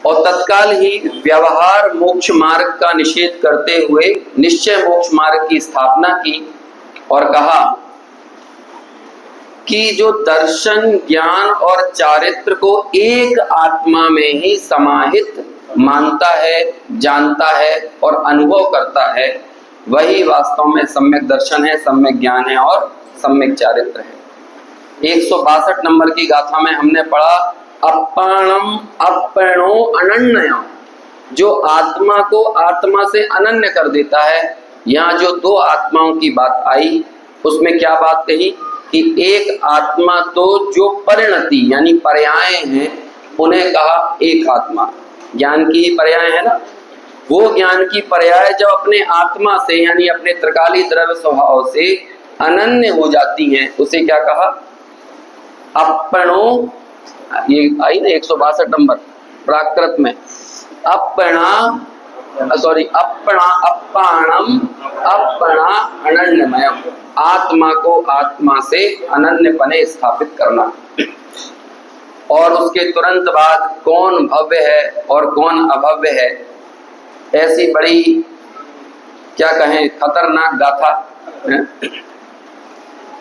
और तत्काल ही व्यवहार मोक्ष मार्ग का निषेध करते हुए निश्चय मोक्ष मार्ग की स्थापना की और कहा कि जो दर्शन, ज्ञान और चारित्र को एक आत्मा में ही समाहित मानता है, जानता है और अनुभव करता है, वही वास्तव में सम्यक दर्शन है, सम्यक ज्ञान है और सम्यक चारित्र है। 162 नंबर की गाथा में हमने पढ़ा अपाणम अपणो अनन्य, जो आत्मा को आत्मा से अनन्य कर देता है। यहाँ जो दो आत्माओं की बात आई उसमें क्या बात कही कि एक आत्मा तो जो परिणति यानी पर्याय हैं उन्हें कहा एक आत्मा, ज्ञान की पर्याय है ना, वो ज्ञान की पर्याय जब अपने आत्मा से यानी अपने त्रिकाली द्रव्य स्वभाव से अनन्य हो जाती हैं उसे क्या कहा अपणो, ये आई ना 162 नंबर प्राकृत में, अपणा अपाणम अपणा अनन्यमय, आत्मा को आत्मा से अनन्यपने स्थापित करना। और उसके तुरंत बाद कौन भव्य है और कौन अभव्य है, ऐसी बड़ी क्या कहें खतरनाक गाथा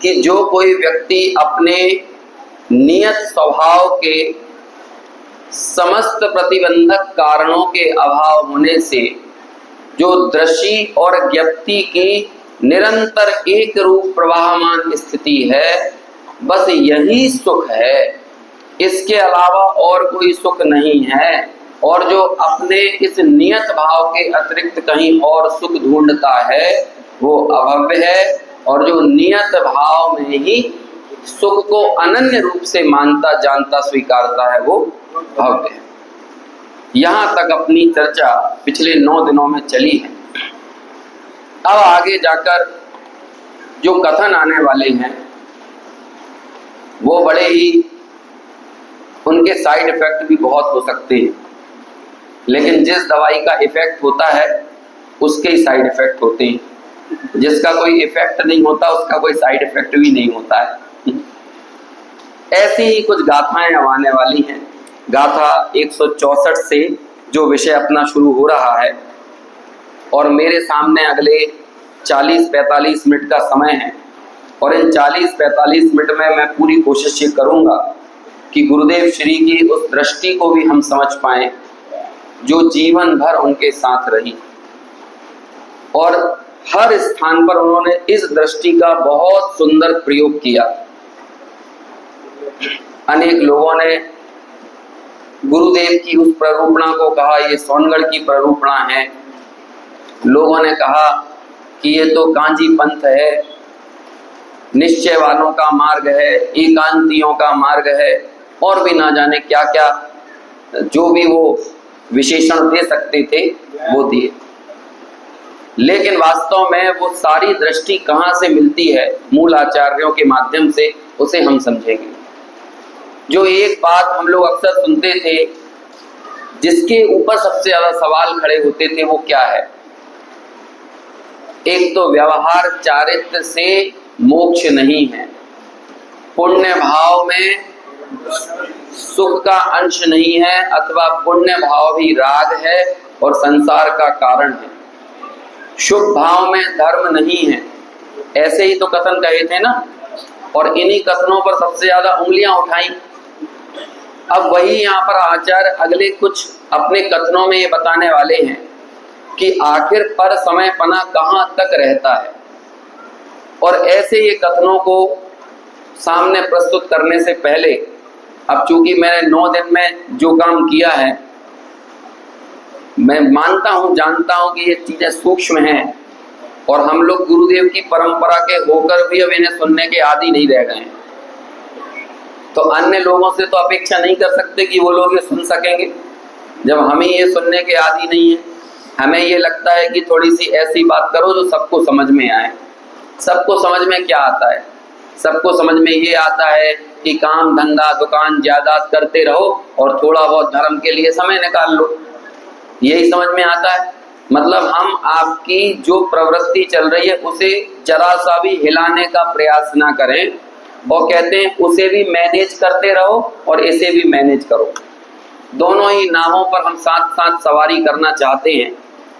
कि जो कोई व्यक्ति अपने नियत स्वभाव के समस्त प्रतिबंधक कारणों के अभाव होने से जो दृष्टि और ज्ञप्ति की निरंतर एक रूप प्रवाहमान स्थिति है, बस यही सुख है, इसके अलावा और कोई सुख नहीं है। और जो अपने इस नियत भाव के अतिरिक्त कहीं और सुख ढूंढता है वो अभव्य है, और जो नियत भाव में ही सुख को अनन्य रूप से मानता जानता स्वीकारता है वो भव्य है। यहाँ तक अपनी चर्चा पिछले 9 दिनों में चली है। अब आगे जाकर जो कथन आने वाले हैं वो बड़े ही, उनके साइड इफेक्ट भी बहुत हो सकते हैं, लेकिन जिस दवाई का इफेक्ट होता है उसके ही साइड इफेक्ट होते हैं, जिसका कोई इफेक्ट नहीं होता उसका कोई साइड इफेक्ट भी नहीं होता है। ऐसी ही कुछ गाथाएं अब आने वाली हैं। गाथा 164 से जो विषय अपना शुरू हो रहा है, और मेरे सामने अगले 40-45 मिनट का समय है, और इन 40-45 मिनट में मैं पूरी कोशिश ये करूंगा कि गुरुदेव श्री की उस दृष्टि को भी हम समझ पाएं जो जीवन भर उनके साथ रही, और हर स्थान पर उन्होंने इस दृष्टि का बहुत सुंदर प्रयोग किया। अनेक लोगों ने गुरुदेव की उस प्ररूपणा को कहा ये सोनगढ़ की प्ररूपणा है, लोगों ने कहा कि ये तो कांजी पंथ है, निश्चय वालों का मार्ग है, एकांतियों का मार्ग है, और भी ना जाने क्या क्या जो भी वो विशेषण दे सकते थे वो दिए। लेकिन वास्तव में वो सारी दृष्टि कहाँ से मिलती है, मूल आचार्यों के माध्यम से, उसे हम समझेंगे। जो एक बात हम लोग अक्सर सुनते थे जिसके ऊपर सबसे ज्यादा सवाल खड़े होते थे वो क्या है, एक तो व्यवहार चारित्र से मोक्ष नहीं है, पुण्य भाव में सुख का अंश नहीं है, अथवा पुण्य भाव भी राग है और संसार का कारण है, शुभ भाव में धर्म नहीं है, ऐसे ही तो कथन कहे थे ना। और इन्हीं कथनों पर सबसे ज्यादा उंगलियां उठाई। अब वही यहाँ पर आचार्य अगले कुछ अपने कथनों में ये बताने वाले हैं कि आखिर पर समय पना कहाँ तक रहता है। और ऐसे ये कथनों को सामने प्रस्तुत करने से पहले, अब चूंकि मैंने 9 दिन में जो काम किया है, मैं मानता हूँ, जानता हूँ कि ये चीजें सूक्ष्म हैं, और हम लोग गुरुदेव की परंपरा के होकर भी अब इन्हें सुनने के आदी नहीं रह गए हैं। तो अन्य लोगों से तो अपेक्षा नहीं कर सकते कि वो लोग ये सुन सकेंगे जब हमें ये सुनने के आदी नहीं है। हमें ये लगता है कि थोड़ी सी ऐसी बात करो जो सबको समझ में आए। सबको समझ में क्या आता है? सबको समझ में ये आता है कि काम धंधा दुकान जायदाद करते रहो और थोड़ा बहुत धर्म के लिए समय निकाल लो, यही समझ में आता है। मतलब हम आपकी जो प्रवृत्ति चल रही है उसे जरा सा भी हिलाने का प्रयास ना करें, और कहते हैं उसे भी मैनेज करते रहो और इसे भी मैनेज करो। दोनों ही नावों पर हम साथ साथ सवारी करना चाहते हैं।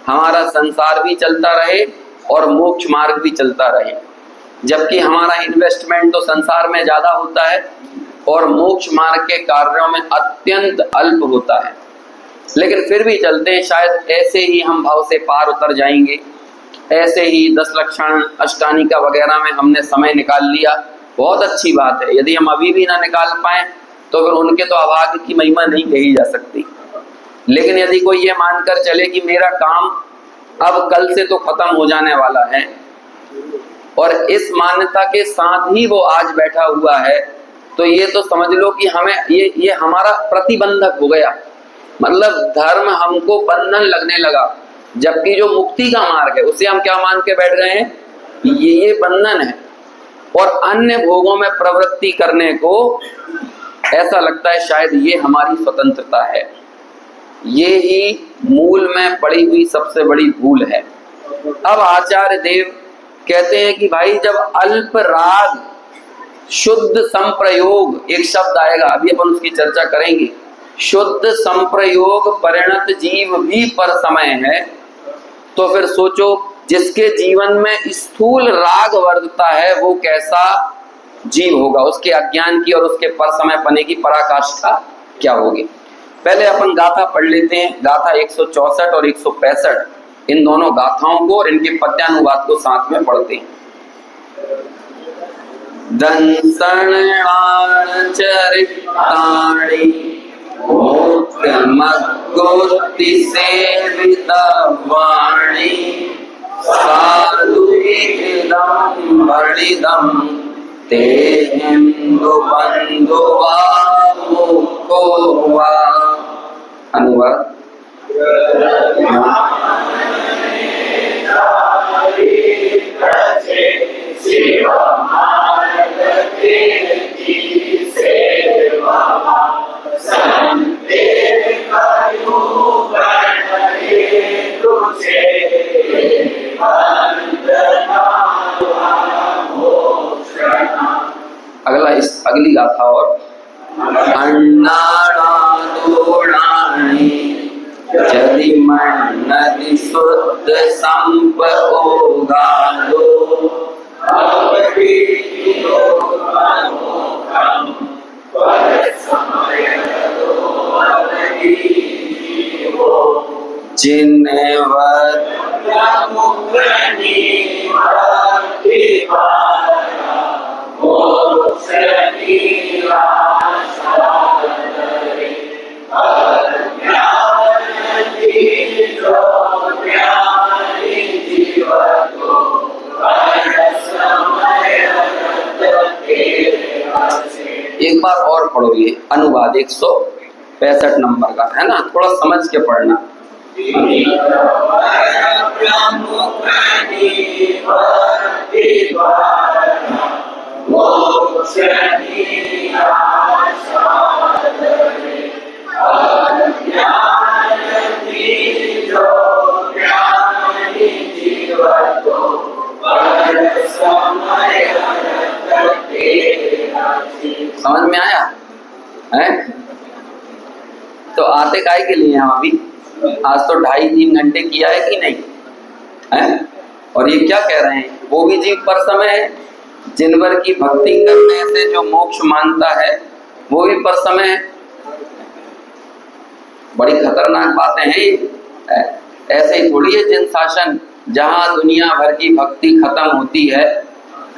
हमारा संसार भी चलता रहे और मोक्ष मार्ग भी चलता रहे, जबकि हमारा इन्वेस्टमेंट तो संसार में ज्यादा होता है और मोक्ष मार्ग के कार्यों में अत्यंत अल्प होता है। लेकिन फिर भी चलते हैं, शायद ऐसे ही हम भाव से पार उतर जाएंगे। ऐसे ही 10 लक्षण अष्टानिका वगैरह में हमने समय निकाल लिया, बहुत अच्छी बात है। यदि हम अभी भी ना निकाल पाए तो फिर उनके तो अभाग्य की महिमा नहीं कही जा सकती। लेकिन यदि कोई ये मानकर चले कि मेरा काम अब कल से तो खत्म हो जाने वाला है, और इस मान्यता के साथ ही वो आज बैठा हुआ है, तो ये तो समझ लो कि हमें ये हमारा प्रतिबंधक हो गया। मतलब धर्म हमको बंधन लगने लगा, जबकि जो मुक्ति का मार्ग है उसे हम क्या मान के बैठ गए हैं, ये बंधन है। और अन्य भोगों में प्रवृत्ति करने को ऐसा लगता है शायद ये हमारी स्वतंत्रता है। ये ही मूल में पड़ी हुई सबसे बड़ी भूल है। अब आचार्य देव कहते हैं कि भाई जब अल्प राग शुद्ध संप्रयोग, एक शब्द आएगा अभी अपन उसकी चर्चा करेंगे, शुद्ध संप्रयोग परिणत जीव भी पर समय है, तो फिर सोचो जिसके जीवन में स्थूल राग वर्धता है वो कैसा जीव होगा, उसके अज्ञान की और उसके पर समय पने की पराकाष्ठा क्या होगी। पहले अपन गाथा पढ़ लेते हैं, गाथा 164 और 165, इन दोनों गाथाओं को और इनके पद्यानुवाद को साथ में पढ़ते हैं। दंसणाण चरिताणि मोक्षमग्गोत्ति सेवितवाणी साधुविदं बलिदं ते हिंदु बंधु वा मुको वा। अनुवाद अगली गाथा और अन्नाणादोणानि यदि मन्नति शुद्ध संपयोगादो जिन्वत् एक बार और पढ़ो ये अनुवाद 165 नंबर का है ना, थोड़ा समझ के पढ़ना। समझ में आया है? तो आते काय के लिए हम अभी, आज तो 2.5-3 घंटे किया है कि नहीं है? और ये क्या कह रहे हैं, वो भी जीव पर समय है, जिनवर की भक्ति करने से जो मोक्ष मानता है वो भी पर समय है। बड़ी खतरनाक बातें हैं ये। ऐसे ही थोड़ी है जिन शासन, जहाँ दुनिया भर की भक्ति खत्म होती है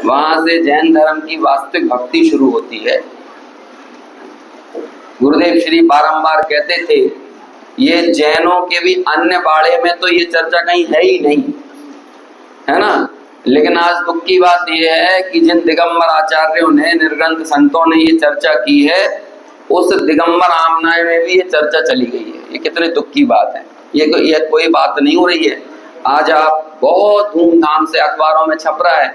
वहां से जैन धर्म की वास्तविक भक्ति शुरू होती है। गुरुदेव श्री बारंबार कहते थे ये जैनों के भी अन्य बाड़े में तो ये चर्चा कहीं है ही नहीं, है ना। लेकिन आज दुख की बात यह है कि जिन दिगंबर आचार्यों ने, निर्ग्रंथ संतों ने ये चर्चा की है, उस दिगंबर आमनाय में भी ये चर्चा चली गई है। ये कितने दुख की बात है। ये कोई बात नहीं हो रही है। आज आप बहुत धूमधाम से अखबारों में छप रहा है,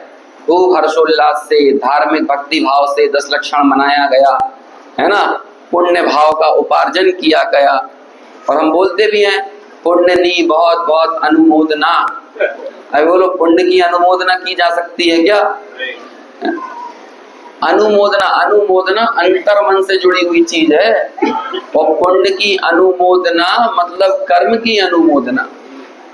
खूब हर्षोल्लास से, धार्मिक भक्ति भाव से 10 लक्षण मनाया गया, है ना, पुण्य भाव का उपार्जन किया गया। और हम बोलते भी हैं पुण्य नी बहुत बहुत अनुमोदना। अरे बोलो, पुण्य की अनुमोदना की जा सकती है क्या? अनुमोदना, अनुमोदना अंतर्मन से जुड़ी हुई चीज है। और पुण्य की अनुमोदना मतलब कर्म की अनुमोदना,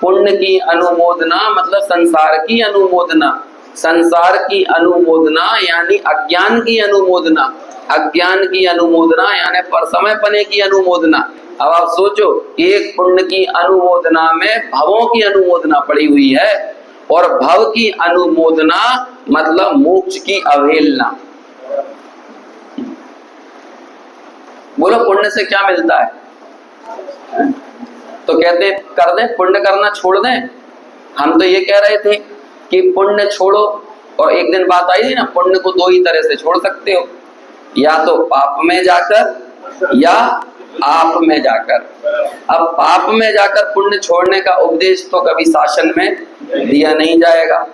पुण्य की अनुमोदना मतलब संसार की अनुमोदना, संसार की अनुमोदना यानी अज्ञान की अनुमोदना, अज्ञान की अनुमोदना यानी परसमय पने की अनुमोदना। अब आप सोचो, एक पुण्य की अनुमोदना में भवों की अनुमोदना पड़ी हुई है, और भव की अनुमोदना मतलब मोक्ष की अवहेलना। बोलो पुण्य से क्या मिलता है? तो कहते कर दें, पुण्य करना छोड़ दें। हम तो ये कह रहे थे कि पुण्य छोड़ो, और एक दिन बात आई थी ना, पुण्य को दो ही तरह से छोड़ सकते हो, या तो पाप में जाकर या आप में जाकर। अब पाप में जाकर पुण्य छोड़ने का उपदेश तो कभी शासन में दिया नहीं जाएगा,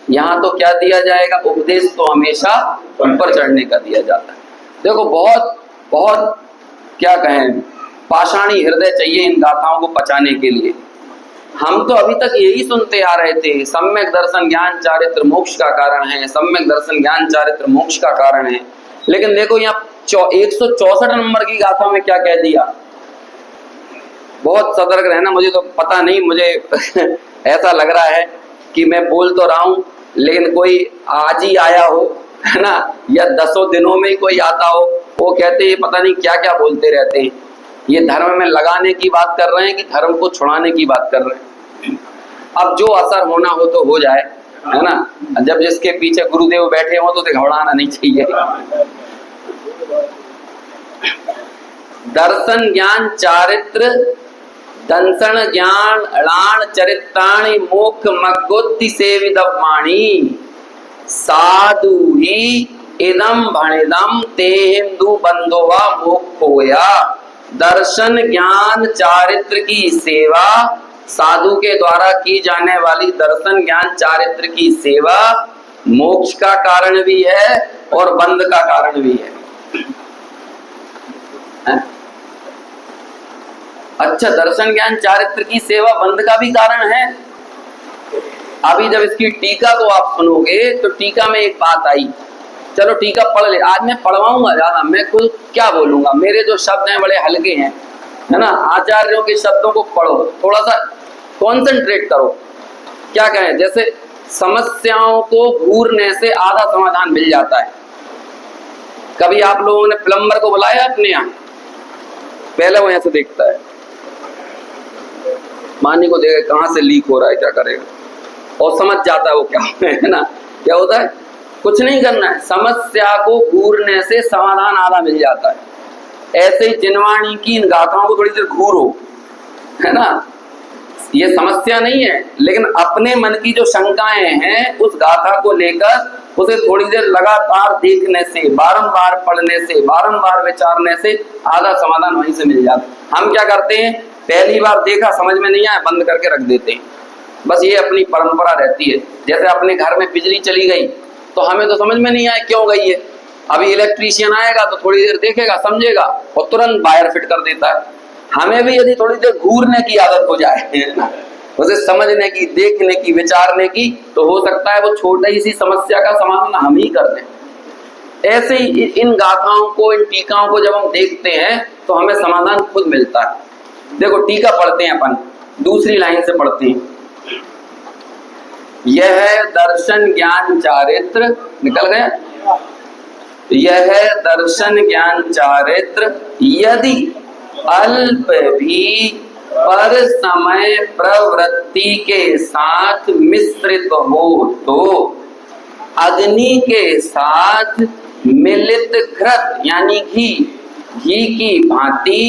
यहाँ तो क्या दिया जाएगा? उपदेश तो हमेशा ऊपर चढ़ने का दिया जाता है। देखो बहुत बहुत क्या कहें, पाषाणी हृदय चाहिए इन गाथाओं को पचाने के लिए। हम तो अभी तक यही सुनते आ रहे थे, सम्यक दर्शन ज्ञान चारित्र मोक्ष का कारण है, सम्यक दर्शन ज्ञान चारित्र मोक्ष का कारण है। लेकिन देखो यहाँ 164 नंबर की गाथा में क्या कह दिया। बहुत सतर्क रहना, मुझे तो पता नहीं, मुझे ऐसा लग रहा है कि मैं बोल तो रहा हूँ, लेकिन कोई आज ही आया हो, है ना, या 10 दिनों में कोई आता हो, वो कहते हैं पता नहीं क्या क्या बोलते रहते हैं। ये धर्म में लगाने की बात कर रहे हैं कि धर्म को छुड़ाने की बात कर रहे हैं। अब जो असर होना हो तो हो जाए, है ना। जब जिसके पीछे गुरुदेव बैठे हो तो घबराना नहीं चाहिए। दर्शन ज्ञान चारित्र दंसन ज्ञान अणान चरित्राणि मोक्ष मग्गोत्ति सेविदम वाणी साधु ही इदम भणिदम ते हिंदू बंधुवा मोक्षोया। दर्शन ज्ञान चारित्र की सेवा, साधु के द्वारा की जाने वाली दर्शन ज्ञान चारित्र की सेवा मोक्ष का कारण भी है और बंध का कारण भी है। अच्छा, दर्शन ज्ञान चारित्र की सेवा बंध का भी कारण है। अभी जब इसकी टीका को आप सुनोगे तो टीका में एक बात आई, चलो टीका पढ़ ले। आज मैं पढ़वाऊंगा ज्यादा, मैं खुद क्या बोलूंगा, मेरे जो शब्द हैं बड़े हल्के हैं, है ना। आचार्यों के शब्दों को पढ़ो, थोड़ा सा कॉन्सेंट्रेट करो। क्या कहें, जैसे समस्याओं को घूरने से आधा समाधान मिल जाता है। कभी आप लोगों ने प्लम्बर को बुलाया अपने यहाँ? पहले वो यहाँ से देखता है, पानी को देखेगा कहाँ से लीक हो रहा है, क्या करेगा, और समझ जाता है वो क्या है ना। क्या होता है, कुछ नहीं करना है, समस्या को घूरने से समाधान आधा मिल जाता है। ऐसे ही जिनवाणी की इन गाथाओं को थोड़ी देर घूरो, है ना। ये समस्या नहीं है, लेकिन अपने मन की जो शंकाएं हैं उस गाथा को लेकर उसे थोड़ी देर लगातार देखने से, बारंबार पढ़ने से, बारंबार विचारने से आधा समाधान वहीं से मिल जाता है। हम क्या करते हैं, पहली बार देखा समझ में नहीं आया, बंद करके रख देते हैं। बस ये अपनी परंपरा रहती है। जैसे अपने घर में बिजली चली गई तो हमें तो समझ में नहीं आया क्यों गई है, अभी इलेक्ट्रीशियन आएगा तो थोड़ी देर देखेगा, समझेगा और तुरंत वायर फिट कर देता है। हमें भी यदि थोड़ी देर घूरने की आदत हो जाए, उसे समझने की, देखने की, विचारने की, तो हो सकता है वो छोटी सी समस्या का समाधान हम ही कर दें। ऐसे ही इन गाथाओं को, इन टीकाओं को जब हम देखते हैं तो हमें समाधान खुद मिलता है। देखो टीका पढ़ते हैं अपन, दूसरी लाइन से पढ़ते हैं। यह दर्शन ज्ञान चारित्र, निकल गया, यह दर्शन ज्ञान चारित्र यदि अल्प भी पर समय प्रवृत्ति के साथ मिश्रित हो तो अग्नि के साथ मिलित घृत यानी घी की भांति,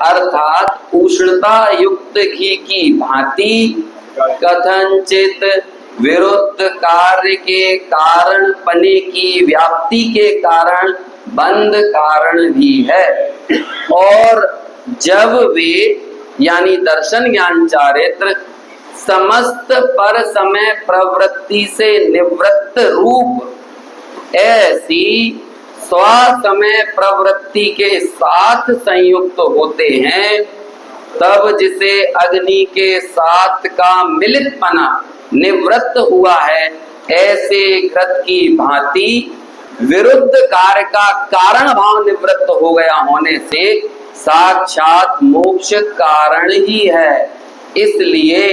अर्थात उष्णता युक्त घी की भांति कथनचित विरुद्ध कार्य के कारण पने की व्याप्ति के कारण बंध कारण भी है। और जब वे यानी दर्शन ज्ञान चारित्र समस्त पर समय प्रवृत्ति से निवृत्त रूप ऐसी स्व समय प्रवृत्ति के साथ संयुक्त होते हैं, तब जिसे अग्नि के साथ का मिलितपना निवृत्त हुआ है, ऐसे घृत की भांति विरुद्ध कार्य का कारण भाव निवृत्त हो गया होने से साक्षात मोक्ष कारण ही है। इसलिए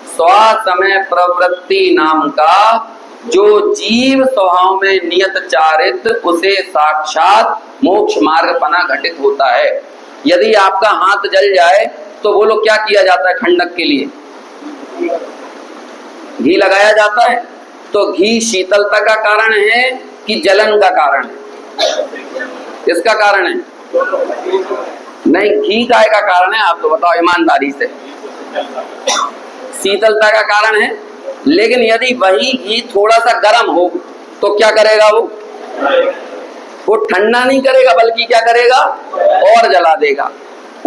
स्वसमय प्रवृत्ति नाम का जो जीव स्वभाव में नियत चारित्र उसे साक्षात मोक्ष मार्ग पना घटित होता है। यदि आपका हाथ जल जाए तो बोलो क्या किया जाता है? ठंडक के लिए घी लगाया जाता है। तो घी शीतलता का कारण है कि जलन का कारण है? किसका कारण है? नहीं, घी काय का कारण है? आप तो बताओ ईमानदारी से। शीतलता का कारण है। लेकिन यदि वही घी थोड़ा सा गर्म हो तो क्या करेगा? वो ठंडा नहीं करेगा बल्कि क्या करेगा? और जला देगा।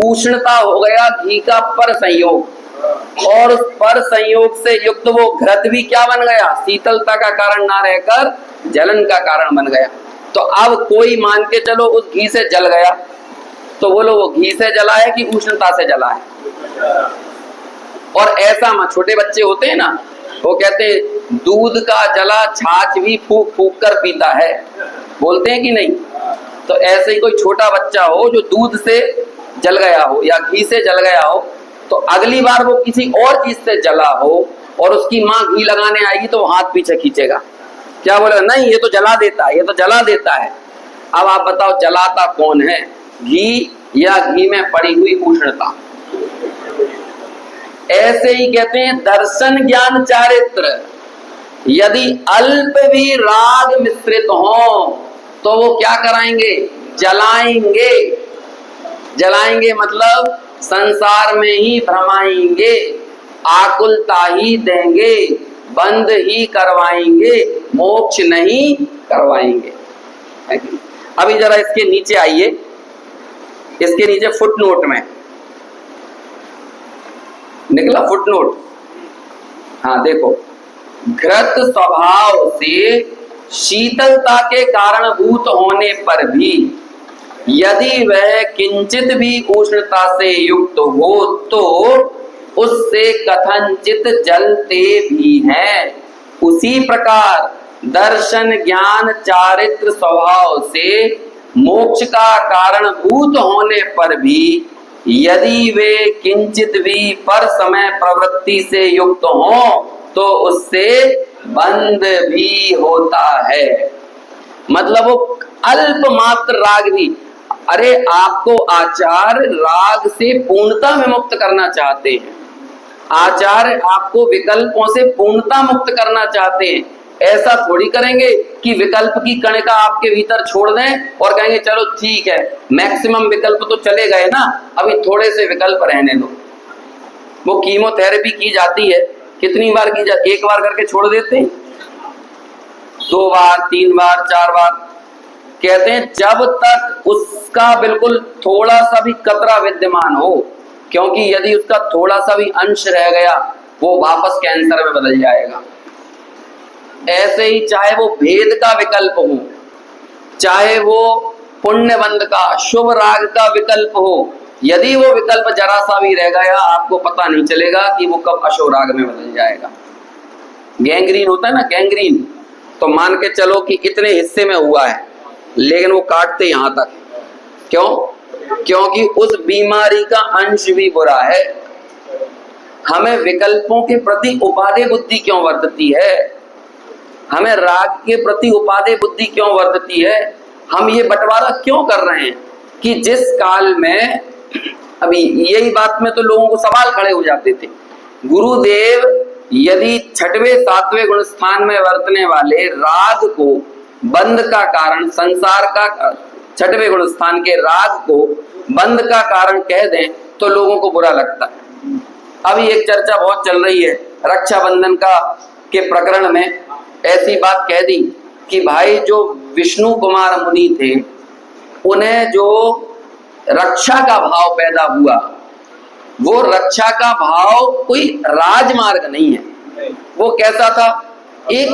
उष्णता हो गया घी का पर संयोग, और उस पर संयोग से युक्त वो घृत भी क्या बन गया? शीतलता का कारण ना रहकर जलन का कारण बन गया। तो अब कोई मान के चलो उस घी से जल गया, तो बोलो वो घी से जला है कि उष्णता से जला है? और ऐसा में छोटे बच्चे होते हैं ना, वो कहते हैं दूध का जला छाछ भी फूक फूक कर पीता है, बोलते हैं कि नहीं? तो ऐसे ही कोई छोटा बच्चा हो जो दूध से जल गया हो या घी से जल गया हो, तो अगली बार वो किसी और चीज से जला हो और उसकी माँ घी लगाने आएगी तो वो हाथ पीछे खींचेगा, क्या बोलेगा? नहीं, ये तो जला देता है, ये तो जला देता है। अब आप बताओ जलाता कौन है, घी या घी में पड़ी हुई उष्णता? ऐसे ही कहते हैं दर्शन ज्ञान चारित्र यदि अल्प भी राग मिश्रित हो तो वो क्या कराएंगे? जलाएंगे। जलाएंगे मतलब संसार में ही भ्रमाएंगे, आकुलता ही देंगे, बंद ही करवाएंगे, मोक्ष नहीं करवाएंगे। अभी जरा इसके नीचे आइए, इसके नीचे फुटनोट में निकला फुटनोट। हाँ देखो, घृत स्वभाव से शीतलता के कारणभूत होने पर भी यदि वह किंचित भी उष्णता से युक्त हो तो उससे कथनचित जलते भी हैं। उसी प्रकार दर्शन ज्ञान चारित्र स्वभाव से मोक्ष का कारणभूत होने पर भी यदि वे किंचित भी पर समय प्रवृत्ति से युक्त हो तो उससे बंद भी होता है। मतलब वो अल्प मात्र राग भी, अरे आपको आचार्य राग से पूर्णता में मुक्त करना चाहते हैं, आचार्य आपको विकल्पों से पूर्णता मुक्त करना चाहते हैं। ऐसा थोड़ी करेंगे कि विकल्प की कणिका आपके भीतर छोड़ दें और कहेंगे चलो ठीक है मैक्सिमम विकल्प तो चले गए ना, अभी थोड़े से विकल्प रहने दो। वो कीमोथेरेपी की जाती है, कितनी बार की जाती? एक बार करके छोड़ देते हैं, 2 बार 3 बार 4 बार। कहते हैं जब तक उसका बिल्कुल थोड़ा सा भी कतरा विद्यमान हो, क्योंकि यदि उसका थोड़ा सा भी अंश रह गया वो वापस कैंसर में बदल जाएगा। ऐसे ही चाहे वो भेद का विकल्प हो, चाहे वो पुण्यबंध का शुभ राग का विकल्प हो, यदि वो विकल्प जरा सा भी रह गया आपको पता नहीं चलेगा कि वो कब अशुभ राग में बदल जाएगा। गैंग्रीन होता है ना, गैंग्रीन, तो मान के चलो कि इतने हिस्से में हुआ है लेकिन वो काटते यहां तक। क्यों? क्योंकि उस बीमारी का अंश भी बुरा है। हमें विकल्पों के प्रति उपादेय बुद्धि क्यों वर्तती है? हमें राग के प्रति उपादेय बुद्धि क्यों वर्तती है? हम ये बंटवारा क्यों कर रहे हैं कि जिस काल में, अभी यही बात में तो लोगों को सवाल खड़े हो जाते थे, गुरुदेव यदि 6वें 7वें गुण स्थान में वर्तने वाले राग को बंद का कारण, संसार का 6वें गुण स्थान के राग को बंद का कारण कह दें तो लोगों को बुरा लगता है। अभी एक चर्चा बहुत चल रही है रक्षाबंधन का के प्रकरण में, ऐसी बात कह दी कि भाई जो विष्णु कुमार मुनि थे उन्हें जो रक्षा का भाव पैदा हुआ, वो रक्षा का भाव कोई राजमार्ग नहीं है, वो कैसा था? एक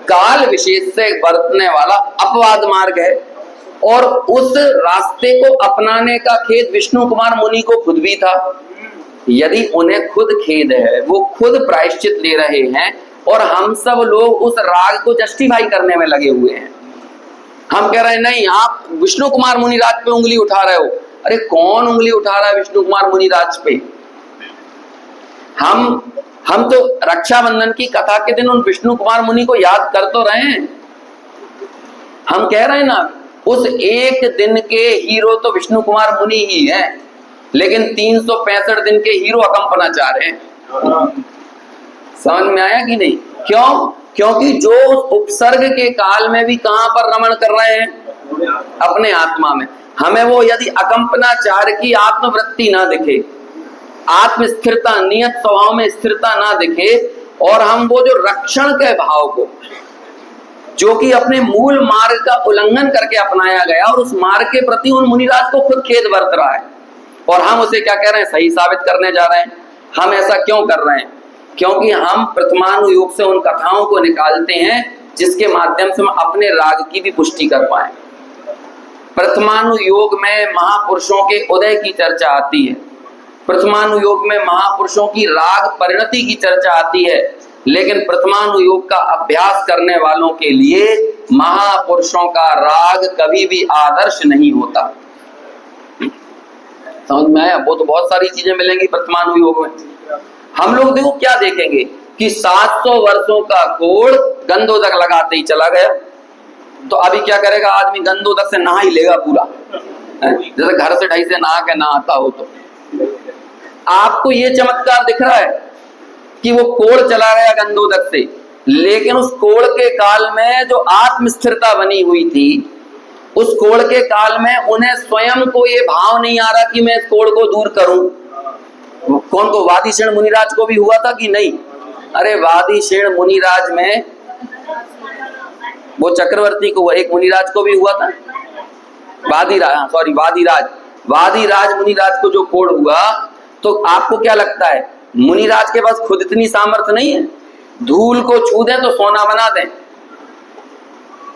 काल विशेष से बरतने वाला अपवाद मार्ग है। और उस रास्ते को अपनाने का खेद विष्णु कुमार मुनि को खुद भी था। यदि उन्हें खुद खेद है, वो खुद प्रायश्चित ले रहे हैं, और हम सब लोग उस राग को जस्टिफाई करने में लगे हुए हैं। हम कह रहे हैं नहीं, आप विष्णु कुमार मुनिराज पे उंगली उठा रहे हो। अरे कौन उंगली उठा रहा है विष्णु कुमार मुनिराज पे? हम तो रक्षाबंधन की कथा के दिन उन विष्णु कुमार मुनि को याद कर तो रहे हैं। हम कह रहे हैं ना, उस एक दिन के हीरो तो विष्णु कुमार मुनि ही हैं, लेकिन 365 दिन के हीरो अकंपनाचार्य हैं। समझ में आया कि नहीं? क्यों? क्योंकि जो उपसर्ग के काल में भी कहां पर रमण कर रहे हैं? अपने आत्मा में। हमें वो यदि अकंपनाचार्य की आत्मवृत्ति ना दिखे, आत्म स्थिरता, नियत स्वभाव में स्थिरता ना दिखे, और हम वो जो रक्षण के भाव को, जो कि अपने मूल मार्ग का उल्लंघन करके अपनाया गया, और उस मार्ग के प्रति उन मुनिराज को खुद खेद बरत रहा है, और हम उसे क्या कह रहे हैं? सही साबित करने जा रहे हैं। हम ऐसा क्यों कर रहे हैं? क्योंकि हम प्रथमानुयोग से उन कथाओं को निकालते हैं जिसके माध्यम से हम अपने राग की भी पुष्टि कर पाए। प्रथमानुयोग में महापुरुषों के उदय की चर्चा आती है, प्रथमानुयोग में महापुरुषों की राग परिणति की चर्चा आती है, लेकिन प्रथमानुयोग का अभ्यास करने वालों के लिए महापुरुषों का राग कभी भी आदर्श नहीं होता। समझ में आया? वो तो बहुत सारी चीजें मिलेंगी प्रथमानुयोग में। हम लोग देखो क्या देखेंगे कि 700 वर्षों का कोढ़ गंधोदक लगाते ही चला गया, तो अभी क्या करेगा आदमी? गंधोदक से नहा ही लेगा पूरा, जैसे घर से ढाई से नहा के ना आता हो। तो आपको ये चमत्कार दिख रहा है कि वो कोढ़ चला गया गंधोदक से, लेकिन उस कोढ़ के काल में जो आत्मस्थिरता बनी हुई थी, उस कोढ़ के काल में उन्हें स्वयं को ये भाव नहीं आ रहा कि मैं इस कोढ़ को दूर करूं। कौन को? वादीशेण मुनिराज को भी हुआ था कि नहीं? अरे वादीशेण मुनिराज में, वो चक्रवर्ती को, एक मुनिराज को भी हुआ था, वादीराज मुनिराज को जो कोढ़ हुआ, तो आपको क्या लगता है मुनिराज के पास खुद इतनी सामर्थ्य नहीं है? धूल को छू दें तो सोना बना दें,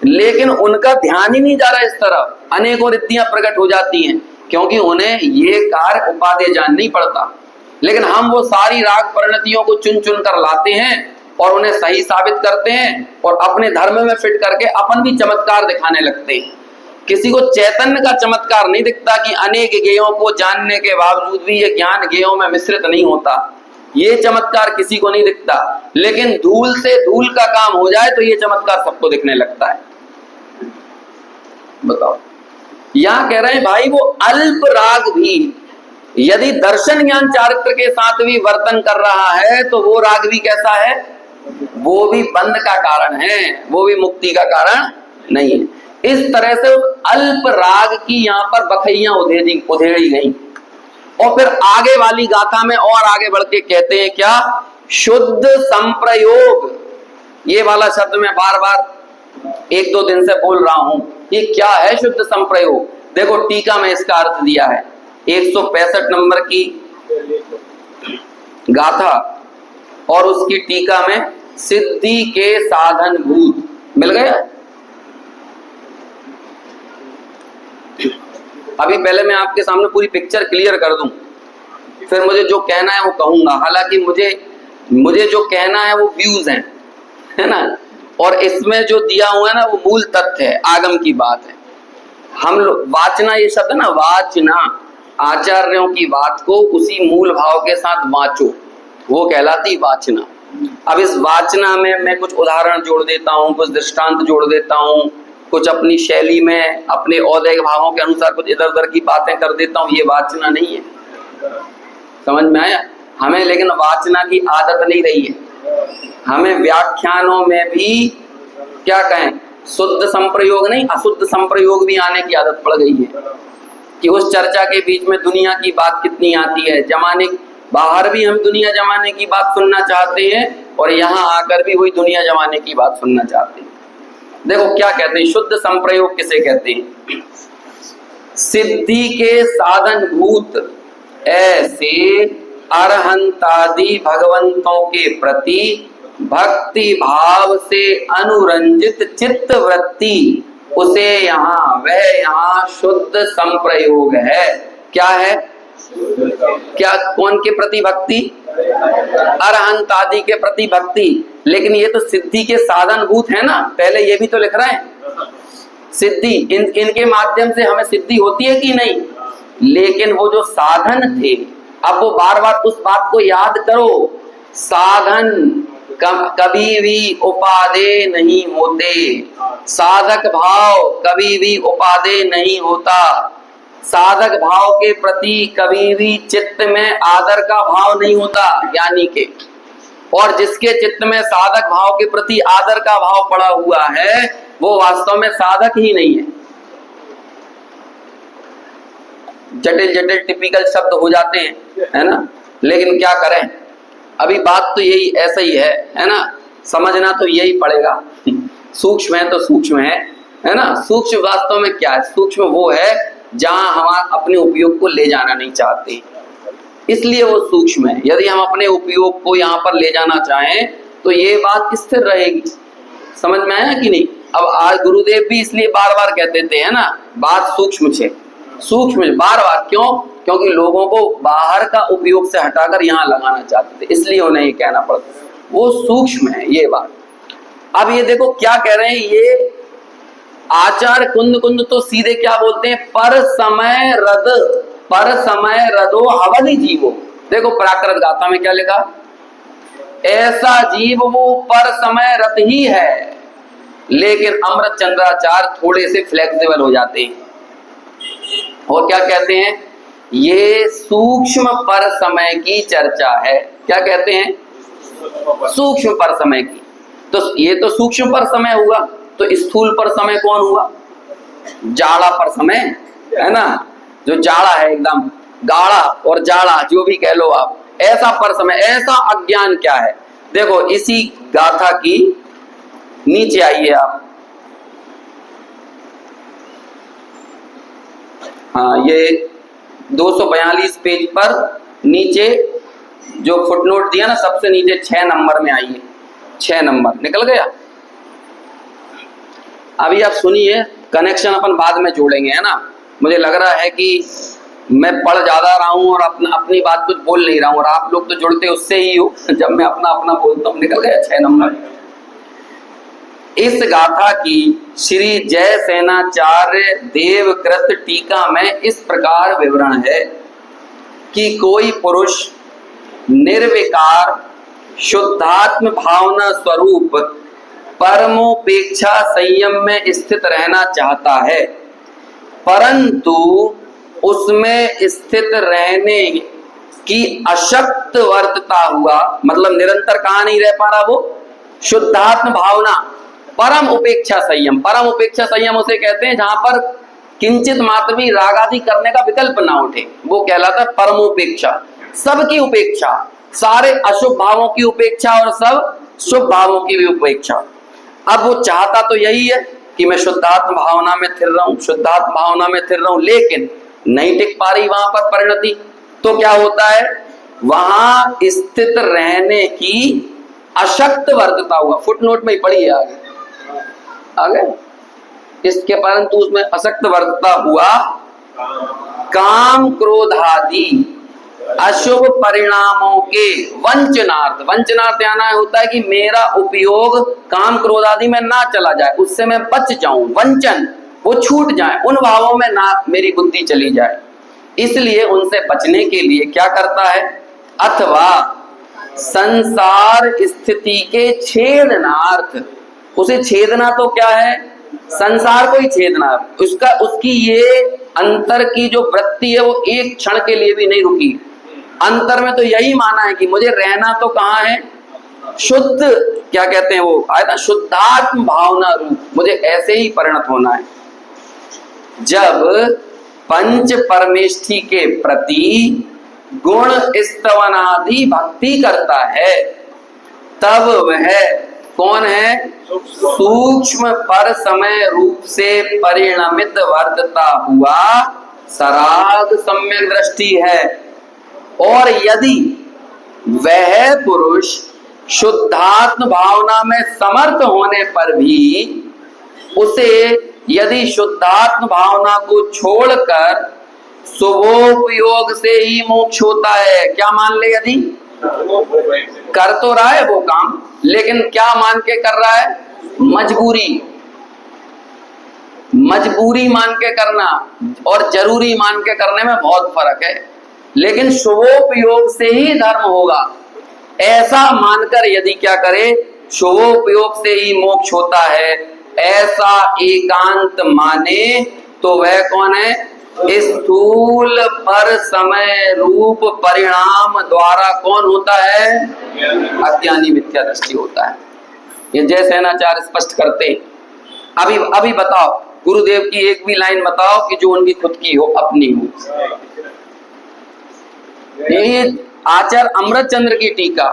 लेकिन उनका ध्यान ही नहीं जा रहा इस तरफ। अनेकों रिद्धियां प्रकट हो जाती हैं, क्योंकि उन्हें ये कार्य उपादेय जान नहीं पड़ता। लेकिन हम वो सारी राग परिणतियों को चुन चुन कर लाते हैं और उन्हें सही साबित करते हैं, और अपने धर्म में फिट करके अपन भी चमत्कार दिखाने लगते हैं। किसी को चैतन्य का चमत्कार नहीं दिखता कि अनेक गेयों को जानने के बावजूद भी ये ज्ञान गेयों में मिश्रित नहीं होता। ये चमत्कार किसी को नहीं दिखता, लेकिन धूल से धूल का काम हो जाए तो ये चमत्कार सबको दिखने लगता है। बताओ, यहां कह रहे हैं भाई वो अल्प राग भी यदि दर्शन ज्ञान चारित्र के साथ भी वर्तन कर रहा है, तो वो राग भी कैसा है? वो भी बंध का कारण है, वो भी मुक्ति का कारण नहीं है। इस तरह से अल्प राग की यहाँ पर बखैया उधेड़ी गई। और फिर आगे वाली गाथा में और आगे बढ़ के कहते हैं क्या? शुद्ध संप्रयोग। ये वाला शब्द मैं बार बार 1-2 दिन से बोल रहा हूं, ये क्या है शुद्ध संप्रयोग? देखो टीका में इसका अर्थ दिया है, 165 नंबर की गाथा, और उसकी टीका में सिद्धि के साधन भूत मिल गया। अभी पहले मैं आपके सामने पूरी पिक्चर क्लियर कर दूं, फिर मुझे जो कहना है वो कहूंगा। हालांकि मुझे जो कहना है वो व्यूज हैं, है ना, और इसमें जो दिया हुआ है ना वो मूल तथ्य है, आगम की बात है। हम लोग वाचना, ये शब्द है ना, वाचना, आचार्यों की बात को उसी मूल भाव के साथ वाचो, वो कहलाती वाचना। अब इस वाचना में मैं कुछ उदाहरण जोड़ देता हूँ, कुछ दृष्टांत जोड़ देता हूँ, कुछ अपनी शैली में अपने औदैहिक भावों के अनुसार कुछ इधर उधर की बातें कर देता हूँ। ये वाचना नहीं है। समझ में आया? हमें लेकिन वाचना की आदत नहीं रही है। हमें व्याख्यानों में भी क्या कहें, शुद्ध संप्रयोग नहीं, अशुद्ध संप्रयोग भी आने की आदत पड़ गई है कि उस चर्चा के बीच में दुनिया की बात कितनी आती है। जमाने बाहर भी हम दुनिया जमाने की बात सुनना चाहते हैं, और यहाँ आकर भी वही दुनिया जमाने की बात सुनना चाहते हैं। देखो क्या कहते हैं, शुद्ध संप्रयोग किसे कहते हैं? सिद्धि के साधन भूत ऐसे अरहंतादि भगवंतों के प्रति भक्ति भाव से अनुरंजित चित्त वृत्ति, उसे यहाँ शुद्ध संप्रयोग है। क्या है? क्या? कौन के प्रति भक्ति? अरहंत आदि के प्रति भक्ति। लेकिन ये तो सिद्धि के साधन भूत है ना, पहले ये भी तो लिख रहे हैं। सिद्धि, इनके माध्यम से हमें सिद्धि होती है कि नहीं। लेकिन वो जो साधन थे, अब वो बार बार उस बात को याद करो, साधन कभी भी उपादेय नहीं होते, साधक भाव कभी भी उपादेय नहीं होता, साधक भाव के प्रति कभी भी चित्त में आदर का भाव नहीं होता ज्ञानी के। और जिसके चित्त में साधक भाव के प्रति आदर का भाव पड़ा हुआ है वो वास्तव में साधक ही नहीं है। जटिल जटिल टिपिकल शब्द हो जाते हैं, है ना, लेकिन क्या करें, अभी बात तो यही ऐसा ही है ना, समझना तो यही पड़ेगा। सूक्ष्म है तो सूक्ष्म है ना। सूक्ष्म वास्तव में क्या है, सूक्ष्म वो है जहां हम अपने उपयोग को ले जाना नहीं चाहते, इसलिए वो सूक्ष्म है। यदि हम अपने उपयोग को यहाँ पर ले जाना चाहें तो ये बात स्थिर रहेगी। समझ में आया कि नहीं। अब आज गुरुदेव भी इसलिए बार बार कहते थे, है ना, बात सूक्ष्म छे, सूक्ष्म बार बार। क्यों? क्योंकि लोगों को बाहर का उपयोग से हटाकर यहाँ लगाना चाहते थे, इसलिए उन्हें ये कहना पड़ता। वो सूक्ष्म है ये बात। अब ये देखो क्या कह रहे हैं ये आचार्य कुंद तो सीधे क्या बोलते हैं, पर समय रदो हवनि जीवो। देखो प्राकृत गाथा में क्या लिखा, ऐसा जीव वो पर समय रत ही है, लेकिन अमृत चंद्राचार्य थोड़े से फ्लेक्सिबल हो जाते हैं और क्या कहते हैं, ये सूक्ष्म पर समय की चर्चा है। क्या कहते हैं, सूक्ष्म पर समय की। तो ये तो सूक्ष्म पर समय हुआ, तो स्थूल पर समय कौन हुआ, जाड़ा पर समय, है ना, जो जाड़ा है एकदम गाढ़ा और जाड़ा जो भी कह लो आप, ऐसा पर समय, ऐसा अज्ञान क्या है। देखो इसी गाथा की नीचे आइए आप, हाँ ये 242 पेज पर नीचे जो फुटनोट दिया ना, सबसे नीचे 6 नंबर में आइए, 6 नंबर निकल गया। अभी आप सुनिए, कनेक्शन अपन बाद में जोड़ेंगे, है ना। मुझे लग रहा है कि मैं पढ़ ज्यादा रहा हूं और अपनी बात कुछ बोल नहीं रहा हूं, और आप लोग तो जुड़ते उससे ही हो जब मैं अपना बोलता हूं। निकल गया 6 नंबर। इस गाथा की श्री जय सेनाचार्य देवकृत टीका में इस प्रकार विवरण है कि कोई पुरुष निर्विकार शुद्धात्म भावना स्वरूप परमोपेक्षा संयम में स्थित रहना चाहता है, परंतु उसमें स्थित रहने की अशक्त वर्तता हुआ, मतलब निरंतर कहां नहीं रह पा रहा वो, शुद्धात्म भावना, परम उपेक्षा संयम। परम उपेक्षा संयम उसे कहते हैं जहां पर किंचित मात्र भी राग आदि करने का विकल्प ना उठे, वो कहलाता है परमोपेक्षा। सबकी उपेक्षा, सारे अशुभ भावों की उपेक्षा और सब शुभ भावों की भी उपेक्षा। अब वो चाहता तो यही है कि मैं शुद्धात्म भावना में स्थिर रहूं, शुद्धात्म भावना में स्थिर रहूं, लेकिन नहीं टिक पा रही वहां पर परिणति। तो क्या होता है, वहां स्थित रहने की अशक्त वर्तता हुआ। फुटनोट में ही पढ़िए आगे इसके, परंतु उसमें अशक्त वर्तता हुआ काम क्रोध आदि अशुभ परिणामों के वंचनार्थ। वंचनार्थ याना होता है कि मेरा उपयोग काम क्रोध आदि में ना चला जाए, उससे मैं बच जाऊं, वंचन वो छूट जाए, उन भावों में ना मेरी बुद्धि चली जाए, इसलिए उनसे बचने के लिए क्या करता है, अथवा संसार स्थिति के छेदनार्थ। उसे छेदना तो क्या है, संसार को ही छेदना। उसकी ये अंतर की जो वृत्ति है वो एक क्षण के लिए भी नहीं रुकी। अंतर में तो यही माना है कि मुझे रहना तो कहाँ है, शुद्ध, क्या कहते हैं वो आया ना, शुद्धात्म भावना रूप, मुझे ऐसे ही परिणत होना है। जब पंच परमेष्ठी के प्रति गुण स्तवनादि भक्ति करता है, तब वह कौन है, सूक्ष्म पर समय रूप से परिणमित वर्तता हुआ सराग सम्यक दृष्टि है। और यदि वह पुरुष शुद्धात्म भावना में समर्थ होने पर भी उसे यदि शुद्धात्म भावना को छोड़कर शुभोपयोग से ही मोक्ष होता है, क्या मान ले, यदि कर तो रहा है वो काम, लेकिन क्या मान के कर रहा है, मजबूरी। मजबूरी मान के करना और जरूरी मान के करने में बहुत फर्क है। लेकिन शुभोपयोग से ही धर्म होगा, ऐसा मानकर यदि क्या करे, शुभोपयोग से ही मोक्ष होता है, ऐसा एकांत माने तो वह कौन है? स्थूल पर समय रूप परिणाम द्वारा कौन होता है? अज्ञानी मिथ्या दृष्टि होता है। ये जय सेनाचार्य स्पष्ट करते हैं। अभी बताओ, गुरुदेव की एक भी लाइन बताओ कि जो उनकी खुद की हो, अपनी हो। ये आचार्य अमृतचंद्र की टीका,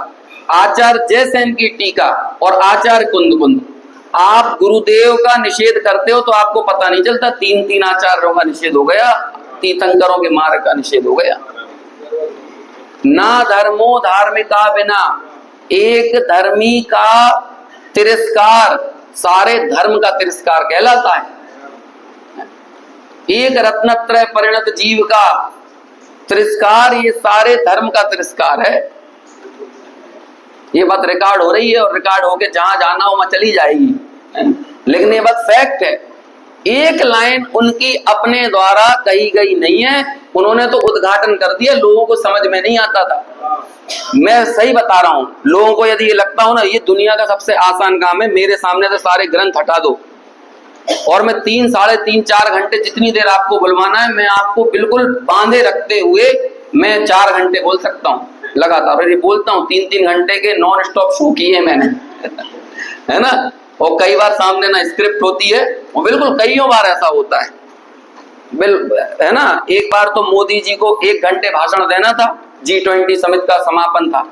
आचार्य जयसेन की टीका और आचार्य कुंद, आप गुरुदेव का निषेध करते हो तो आपको पता नहीं चलता, तीन आचार्यों का निषेध हो गया, तीर्थंकरों के मार्ग का निषेध हो गया। ना धर्मो धार्मिका बिना, एक धर्मी का तिरस्कार सारे धर्म का तिरस्कार कहलाता है। एक रत्नत्रय परिणत जीव का तिरस्कार ये सारे धर्म का तिरस्कार है। ये बात रिकॉर्ड हो रही है और रिकॉर्ड होके जहां जाना हो वहां चली जाएगी, लेकिन ये बात फैक्ट है। एक लाइन उनकी अपने द्वारा कही गई नहीं है, उन्होंने तो उद्घाटन कर दिया, लोगों को समझ में नहीं आता था। मैं सही बता रहा हूं, लोगों को यदि ये लगता हो ना ये दुनिया का सबसे आसान काम है, मेरे सामने से सारे ग्रंथ हटा दो और मैं 3, साढ़े 3, 4 घंटे जितनी देर आपको बुलवाना है मैं आपको बिल्कुल बांधे रखते हुए मैं 4 घंटे बोल सकता हूँ लगातार। ये बोलता हूँ 3-3 घंटे के नॉन स्टॉप शो किए मैंने है ना। और कई बार सामने ना स्क्रिप्ट होती है, और बिल्कुल कईयों बार ऐसा होता है है ना। एक बार तो मोदी जी को 1 घंटे भाषण देना था, G20 समिट का समापन था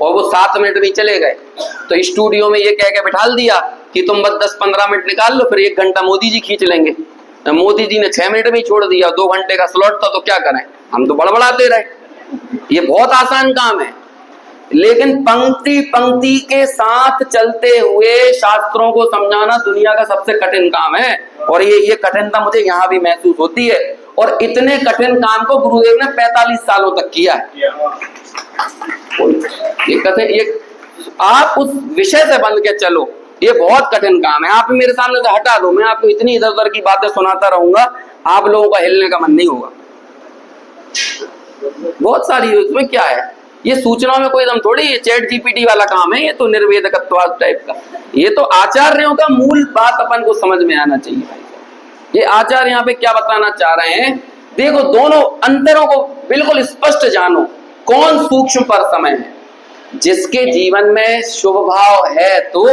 और वो 7 मिनट में चले गए, तो स्टूडियो में ये कह के बिठा दिया कि तुम बस 10-15 मिनट निकाल लो, फिर 1 घंटा मोदी जी खींच लेंगे। तो मोदी जी ने 6 मिनट में ही छोड़ दिया, 2 घंटे का स्लॉट था, तो क्या करें, हम तो बड़बड़ाते रहे। ये बहुत आसान काम है, लेकिन पंक्ति पंक्ति के साथ चलते हुए शास्त्रों को समझाना दुनिया का सबसे कठिन काम है। और ये कठिनता मुझे यहाँ भी महसूस होती है। और इतने कठिन काम को गुरुदेव ने 45 सालों तक किया है। ये आप उस विषय से बंध के चलो, ये बहुत कठिन काम है। आप मेरे सामने से हटा दो, मैं आपको इतनी इधर उधर की बातें सुनाता रहूंगा, आप लोगों का हिलने का मन नहीं होगा। बहुत सारी, उसमें क्या है, ये सूचनाओं में कोई दम थोड़ी, ये चैट जीपीटी वाला काम है, ये तो निर्वेदकत्वाद टाइप का। ये तो आचार्यों का मूल बात अपन को समझ में आना चाहिए। ये आचार्य यहाँ पे क्या बताना चाह रहे हैं, देखो दोनों अंतरों को बिल्कुल स्पष्ट जानो। कौन सूक्ष्म पर समय है? जिसके जीवन में शुभ भाव है तो,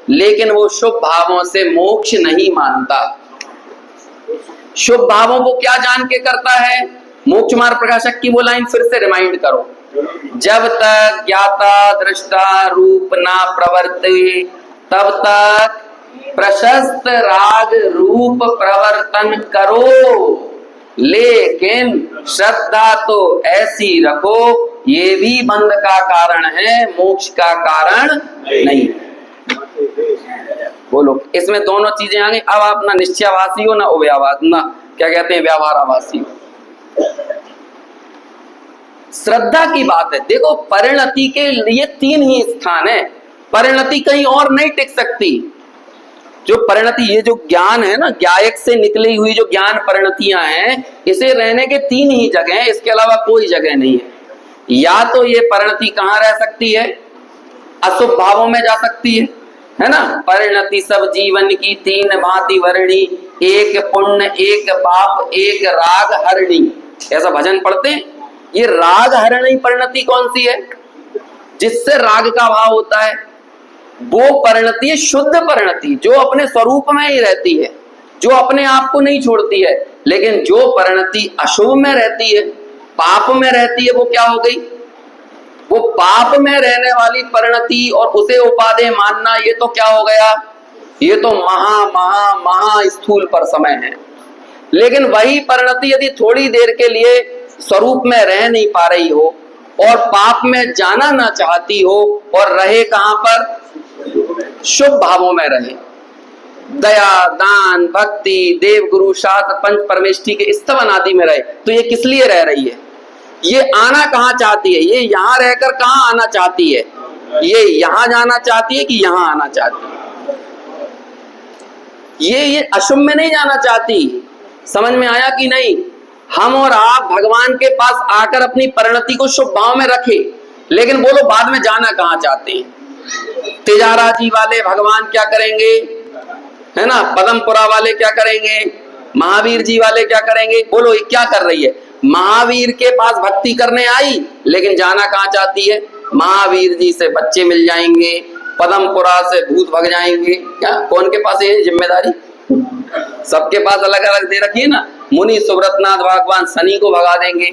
लेकिन वो शुभ भावों से मोक्ष नहीं मानता। शुभ भावों को क्या जान के करता है? मोक्ष मार्ग प्रकाशक की वो लाइन फिर से रिमाइंड करो, जब तक ज्ञाता दृष्टा रूप ना प्रवर्ते तब तक प्रशस्त राग रूप प्रवर्तन करो, लेकिन श्रद्धा तो ऐसी रखो ये भी बंध का कारण है, मोक्ष का कारण नहीं। बोलो, इसमें दोनों चीजें आ गई। अब आप ना निश्चयाभासी हो ना उभयाभास, ना क्या कहते हैं व्यवहाराभासी हो। श्रद्धा की बात है, देखो परिणति के लिए 3 ही स्थान है, परिणति कहीं और नहीं टिक सकती। जो परिणति, ये जो ज्ञान है ना, ज्ञायक से निकली हुई जो ज्ञान परिणतियां हैं, इसे रहने के 3 ही जगह हैं, इसके अलावा कोई जगह नहीं है। या तो ये परिणति कहाँ रह सकती है? अशुभ भावों में जा सकती है ना। परिणति सब जीवन की 3 भांति वर्णी, एक पुण्य एक पाप एक राग हरणी, ऐसा भजन पढ़ते हैं। ये राग हरणी परिणति कौन सी है? जिससे राग का भाव होता है, वो परिणति है शुद्ध परिणति, जो अपने स्वरूप में ही रहती है, जो अपने आप को नहीं छोड़ती है। लेकिन जो परिणति अशुभ में रहती है, पाप में रहती है, वो क्या हो गई? वो पाप में रहने वाली परिणति और उसे उपादेय मानना, ये तो क्या हो गया? ये तो महा महा महा स्थूल पर समय है। लेकिन वही परिणति यदि थोड़ी देर के लिए स्वरूप में रह नहीं पा रही हो और पाप में जाना ना चाहती हो, और रहे कहां पर? शुभ भावों में रहे, दया दान भक्ति देव गुरु शास्त्र पंच परमेष्ठी के स्तवन आदि में रहे, तो ये किस लिए रह रही है? ये आना कहाँ चाहती है? ये यहाँ रहकर कहाँ आना चाहती है? ये यहाँ जाना चाहती है कि यहाँ आना चाहती है? ये अशुभ में नहीं जाना चाहती। समझ में आया कि नहीं? हम और आप भगवान के पास आकर अपनी परिणति को शुभ भाव में रखे, लेकिन बोलो बाद में जाना कहाँ चाहते हैं? तिजारा जी वाले भगवान क्या करेंगे, है ना? पदमपुरा वाले क्या करेंगे? महावीर जी वाले क्या करेंगे? बोलो ये क्या कर रही है? महावीर के पास भक्ति करने आई, लेकिन जाना कहाँ चाहती है? महावीर जी से बच्चे मिल जाएंगे, पदमपुरा से भूत भग जाएंगे। क्या कौन के पास है जिम्मेदारी? सबके पास अलग अलग दे रखी है ना। मुनि सुब्रतनाथ भगवान शनि को भगा देंगे,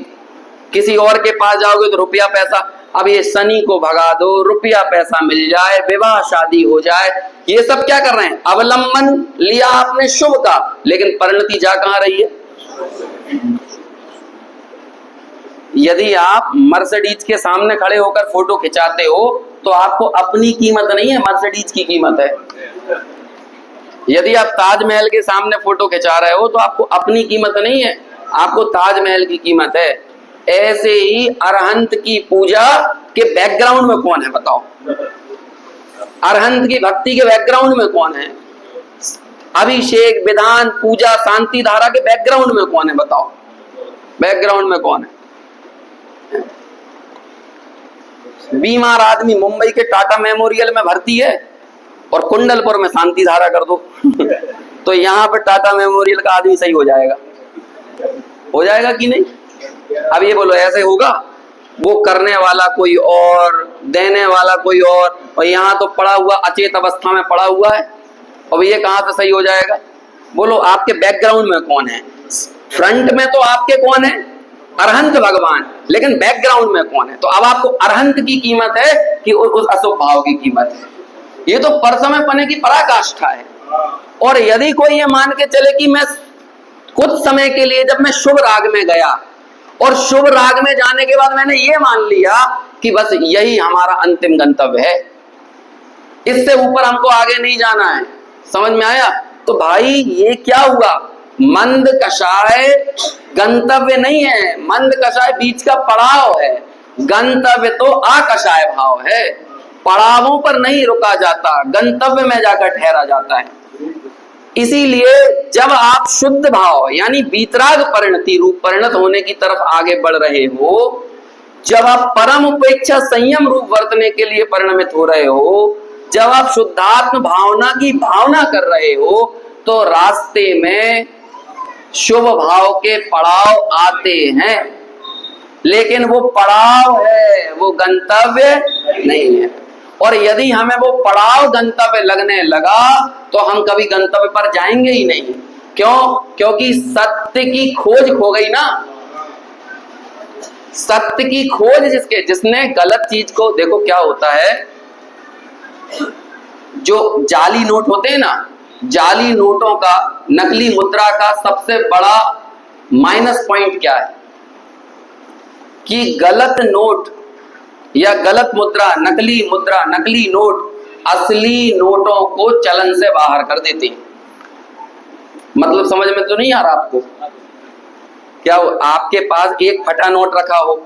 किसी और के पास जाओगे तो रुपया पैसा। अब ये शनि को भगा दो, रुपया पैसा मिल जाए, विवाह शादी हो जाए, ये सब क्या कर रहे हैं? अवलंबन लिया आपने शुभ का, लेकिन परिणति जा कहां रही है? यदि आप मर्सिडीज के सामने खड़े होकर फोटो खिंचाते हो तो आपको अपनी कीमत नहीं है, मर्सिडीज की कीमत है। यदि आप ताजमहल के सामने फोटो खिंचा रहे हो तो आपको अपनी कीमत नहीं है, आपको ताजमहल की कीमत है। ऐसे ही अरहंत की पूजा के बैकग्राउंड में कौन है बताओ? अरहंत की भक्ति के बैकग्राउंड में कौन है? अभिषेक, विधान, पूजा, शांति धारा के बैकग्राउंड में कौन है बताओ? बैकग्राउंड में कौन है? बीमार आदमी मुंबई के टाटा मेमोरियल में भर्ती है और कुंडलपुर में शांति धारा कर दो तो यहाँ पर टाटा मेमोरियल का आदमी सही हो जाएगा? हो जाएगा कि नहीं? अब ये बोलो ऐसे होगा? वो करने वाला कोई और, देने वाला कोई और यहाँ तो पड़ा हुआ अचेत अवस्था में पड़ा हुआ है, और ये कहाँ से सही हो जाएगा? बोलो आपके बैकग्राउंड में कौन है? फ्रंट में तो आपके कौन है? अरहंत भगवान, लेकिन बैकग्राउंड में कौन है? तो अब आपको अरहंत की कीमत है कि उस अशुभ भाव की कीमत है? ये तो परसमय पने की पराकाष्ठा है। और यदि कोई ये मान के चले कि मैं कुछ समय के लिए जब मैं शुभ राग में गया और शुभ राग में जाने के बाद मैंने ये मान लिया कि बस यही हमारा अंतिम गंतव्य है, इससे ऊपर हमको आगे नहीं जाना है, समझ में आया? तो भाई ये क्या हुआ? मंद कषाय गंतव्य नहीं है, मंद कषाय बीच का पड़ाव है, गंतव्य तो आकषाय भाव है। पड़ावों पर नहीं रुका जाता, गंतव्य में जाकर ठहरा जाता है। इसीलिए जब आप शुद्ध भाव यानी वीतराग परिणति रूप परिणत होने की तरफ आगे बढ़ रहे हो, जब आप परम उपेक्षा संयम रूप वर्तने के लिए परिणमित हो रहे हो, जब आप शुद्धात्म भावना की भावना कर रहे हो, तो रास्ते में शुभ भाव के पड़ाव आते हैं, लेकिन वो पड़ाव है, वो गंतव्य नहीं है। और यदि हमें वो पड़ाव गंतव्य लगने लगा तो हम कभी गंतव्य पर जाएंगे ही नहीं। क्यों? क्योंकि सत्य की खोज खो गई ना। सत्य की खोज जिसने गलत चीज को, देखो क्या होता है, जो जाली नोट होते हैं ना, जाली नोटों का, नकली मुद्रा का सबसे बड़ा माइनस पॉइंट क्या है? कि गलत नोट या गलत मुद्रा, नकली नोट असली नोटों को चलन से बाहर कर देते हैं। मतलब समझ में तो नहीं आ रहा आपको? क्या हो, आपके पास एक फटा नोट रखा हो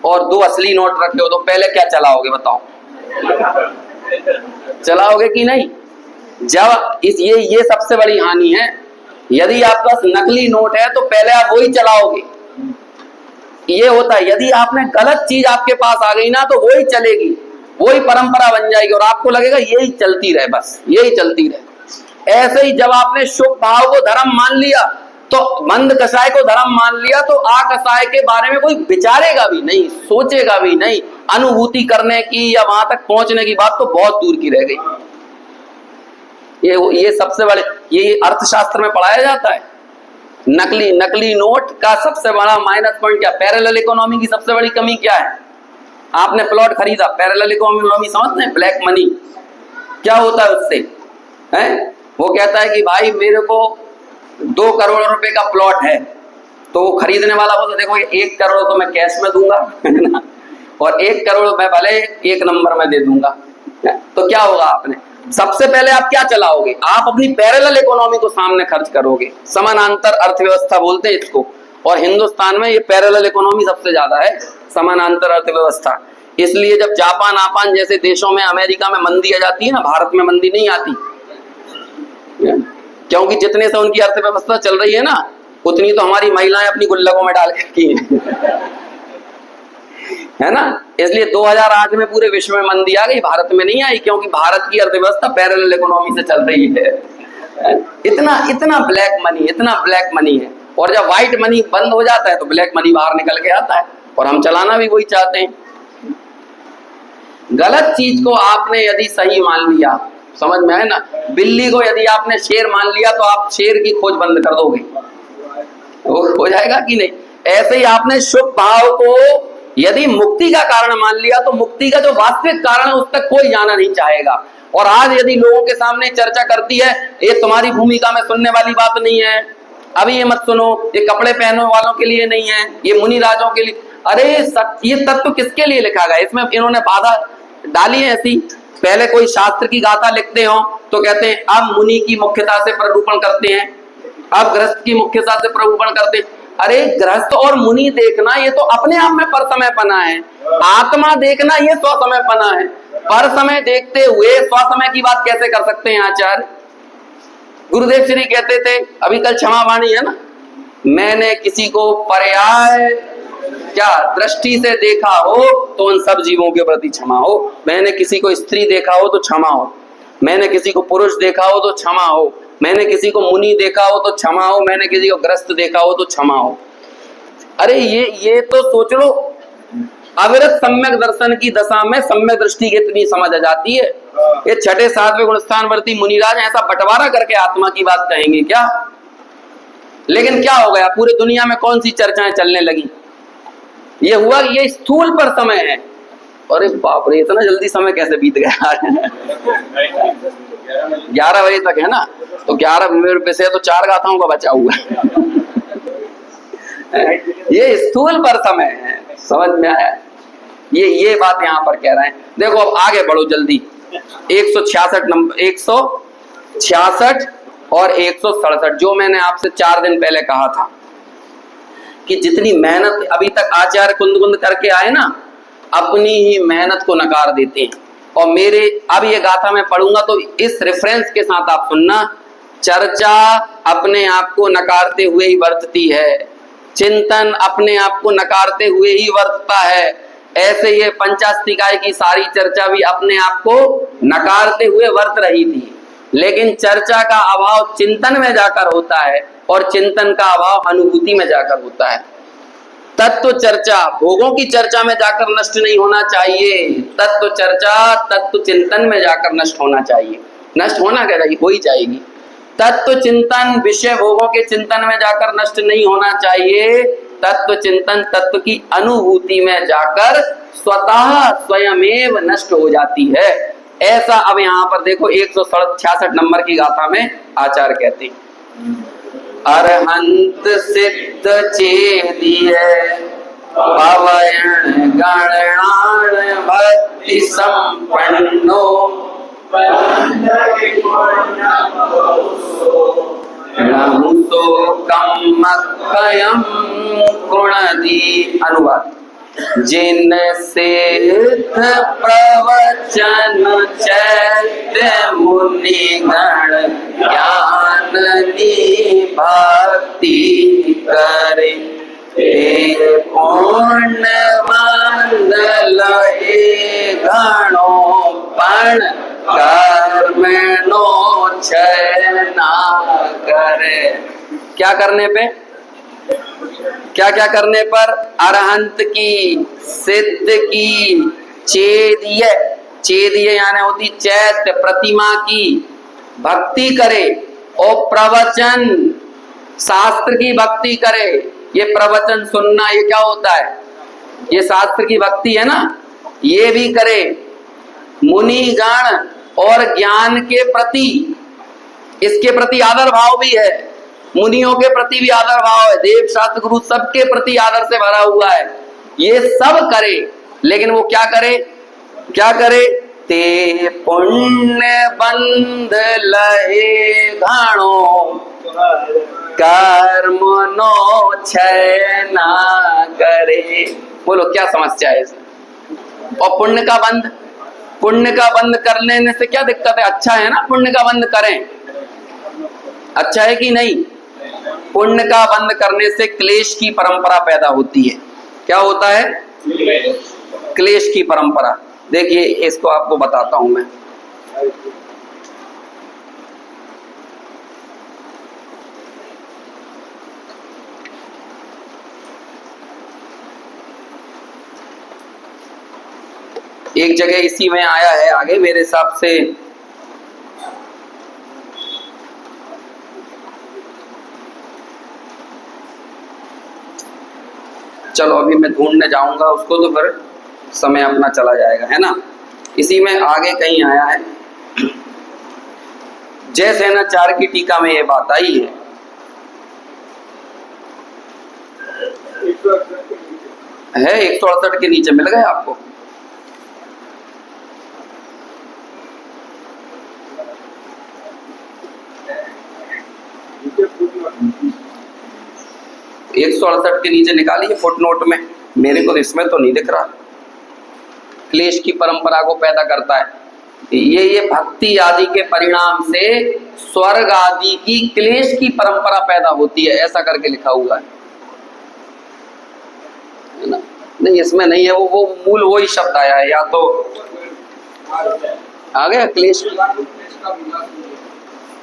और दो असली नोट रखे हो, तो पहले क्या चलाओगे बताओ? चलाओगे कि नहीं? जब ये सबसे बड़ी हानि है। यदि आपके पास नकली नोट है तो पहले आप वही चलाओगे। ये होता है, यदि आपने गलत चीज आपके पास आ गई ना तो वही चलेगी, वही परंपरा बन जाएगी और आपको लगेगा यही चलती रहे, बस यही चलती रहे। ऐसे ही जब आपने शुभ भाव को धर्म मान लिया तो मंद कषाय को धर्म मान लिया, तो आकषाय के बारे में कोई विचारेगा भी नहीं, सोचेगा भी नहीं। अनुभूति करने की या वहां तक पहुंचने की बात तो बहुत दूर की रह गई। ये सबसे बड़े, ये अर्थशास्त्र में पढ़ाया जाता है। नकली नोट का सबसे बड़ा माइनस पॉइंट क्या? पैरेलल इकोनॉमी की सबसे बड़ी कमी क्या है? आपने प्लॉट खरीदा, पैरेलल इकोनॉमी समझते हैं, ब्लैक मनी। क्या होता है उससे? हैं? वो कहता है कि भाई मेरे को 2 करोड़ रुपए का प्लॉट है, तो वो खरीदने वाला बोलता देखो ये 1 करोड़ तो मैं कैश में दूंगा और 1 करोड़ मैं भले 1 नंबर में दे दूंगा। तो क्या होगा? आपने सबसे पहले आप क्या चलाओगे? आप अपनी पैरेलल इकोनॉमी को सामने खर्च करोगे। समानांतर अर्थव्यवस्था बोलते हैं इसको, और हिंदुस्तान में ये पैरेलल इकोनॉमी सबसे ज्यादा है, समानांतर अर्थव्यवस्था। इसलिए जब जापान आपान जैसे देशों में, अमेरिका में मंदी आ जाती है ना, भारत में मंदी नहीं आती। क्योंकि जितने से उनकी अर्थव्यवस्था चल रही है ना, उतनी तो हमारी महिलाएं अपनी गुल्लकों में डाल के है ना। इसलिए 2008 में पूरे विश्व में मंदी आ गई, भारत में नहीं आई, क्योंकि भारत की अर्थव्यवस्था पैरेलल इकोनॉमी से चल रही है। इतना ब्लैक मनी, इतना ब्लैक मनी है। और जब व्हाइट मनी बंद हो जाता है तो ब्लैक मनी बाहर निकल के आता है, और हम चलाना भी वही चाहते हैं। गलत चीज को आपने यदि सही मान लिया, समझ में आए ना, बिल्ली को यदि आपने शेर मान लिया तो आप शेर की खोज बंद कर दोगे, हो जाएगा कि नहीं। ऐसे ही आपने शुभ भाव को यदि मुक्ति का कारण मान लिया तो मुक्ति का जो वास्तविक कारण है उस तक कोई जाना नहीं चाहेगा। और आज यदि लोगों के सामने चर्चा करती है, ये तुम्हारी भूमिका में सुनने वाली बात नहीं है, अभी ये मत सुनो, ये कपड़े पहनने वालों के लिए नहीं है, ये मुनि राजों के लिए। अरे ये तत्व किसके लिए लिखा गया, इसमें इन्होंने बाधा डाली है ऐसी। पहले कोई शास्त्र की गाथा लिखते हो तो कहते हैं अब मुनि की मुख्यता से प्ररूपण करते हैं, अब गृहस्थ की मुख्यता से प्ररूपण करते हैं। अरे गृहस्थ और मुनि देखना ये तो अपने आप में पर समय पना है, आत्मा देखना ये स्व समय पना है। पर समय देखते हुए स्व समय की बात कैसे कर सकते हैं आचार्य। गुरुदेव श्री कहते थे, अभी कल क्षमा वाणी है ना, मैंने किसी को पर्याय क्या दृष्टि से देखा हो तो उन सब जीवों के प्रति क्षमा हो, मैंने किसी को स्त्री देखा हो तो क्षमा हो, मैंने किसी को पुरुष देखा हो तो क्षमा हो, मैंने किसी को मुनि देखा हो तो क्षमा हो, मैंने किसी को ग्रस्त देखा हो तो क्षमा हो। अरे ये तो सोच लो, अविरत सम्यक दर्शन की दशा में सम्यक दृष्टि की इतनी समझ आ जाती है। ये छठे सातवें गुणस्थानवर्ती मुनिराज ऐसा बंटवारा करके आत्मा की बात कहेंगे क्या। लेकिन क्या हो गया, पूरी दुनिया में कौन सी चर्चाएं चलने लगी, ये हुआ ये स्थूल पर समय है। अरे बाप रे, इतना जल्दी समय कैसे बीत गया 11 बजे तक है ना, तो 11 मिनट से तो 4 गाथाओं का बचा हुआ ये स्थूल पर समय है, समझ में आया। ये बात यहाँ पर कह रहे हैं। देखो अब आगे बढ़ो जल्दी, 166 नंबर, 166 और 167, जो मैंने आपसे 4 दिन पहले कहा था कि जितनी मेहनत अभी तक आचार्य कुंद करके आए ना, अपनी ही मेहनत को नकार देते हैं। और मेरे अब ये गाथा मैं पढ़ूंगा तो इस रेफरेंस के साथ आप सुनना, चर्चा अपने आप को नकारते हुए ही वर्तती है, चिंतन अपने आप को नकारते हुए ही वर्तता है। ऐसे ये पंचास्तिकाय की सारी चर्चा भी अपने आप को नकारते हुए वर्त रही थी, लेकिन चर्चा का अभाव चिंतन में जाकर होता है और चिंतन का अभाव अनुभूति में जाकर होता है। तत्व चर्चा भोगों की चर्चा में जाकर नष्ट नहीं होना चाहिए, तत्व चर्चा तत्व चिंतन में जाकर नष्ट होना चाहिए। नष्ट होना क्या चाहिए, हो ही जाएगी। तत्व चिंतन विषय भोगों के चिंतन में जाकर नष्ट नहीं होना चाहिए, तत्व चिंतन तत्व की अनुभूति में जाकर स्वतः स्वयमेव नष्ट हो जाती है। ऐसा अब यहाँ पर देखो 166 नंबर की गाथा में आचार्य कहते हैं, अरहंत सिद्ध चेदिय पवयन गणान भक्ति संपन्नो कम गुणदी। अनुवाद, जिन सिद्ध प्रवचन चैत्य मुनि गण ज्ञान भक्ति करे, पूर्ण मंडल गणों पण कर्मणो क्षय ना करे। क्या करने पे, क्या क्या करने पर, अरहंत की सिद्ध की चेदिय, चेदिय यानी होती चैत्य प्रतिमा की भक्ति करे, और प्रवचन शास्त्र की भक्ति करे। ये प्रवचन सुनना ये क्या होता है, ये शास्त्र की भक्ति है ना, ये भी करे। मुनि गण और ज्ञान के प्रति, इसके प्रति आदर भाव भी है, मुनियों के प्रति भी आदर भाव है, देव शास्त्र गुरु सबके प्रति आदर से भरा हुआ है। ये सब करे, लेकिन वो क्या करे, क्या करे, ते पुण्य बंध लहे घाणो कर्म नो क्षय ना करे। बोलो क्या समस्या है इसमें। और पुण्य का बंध, पुण्य का बंध कर लेने से क्या दिक्कत है, अच्छा है ना, पुण्य का बंध करें। अच्छा है कि नहीं? पुण्य का बंद करने से क्लेश की परंपरा पैदा होती है। क्या होता है? क्लेश की परंपरा। देखिए इसको आपको बताता हूं मैं। एक जगह इसी में आया है आगे मेरे हिसाब से, चलो अभी मैं ढूंढने जाऊंगा उसको तो फिर समय अपना चला जाएगा, है ना। इसी में आगे कहीं आया है, जय सेनाचार्य की टीका में ये बात आई है 168 के नीचे मिल गए आपको। एक 168 के नीचे निकालिए फुटनोट में, मेरे को इसमें तो नहीं दिख रहा। क्लेश की परंपरा को पैदा करता है ये भक्ति आदि के परिणाम से स्वर्ग आदि की क्लेश की परंपरा पैदा होती है, ऐसा करके लिखा हुआ है ना। नहीं इसमें नहीं है, वो मूल वही शब्द आया है, या तो आ गया क्लेश।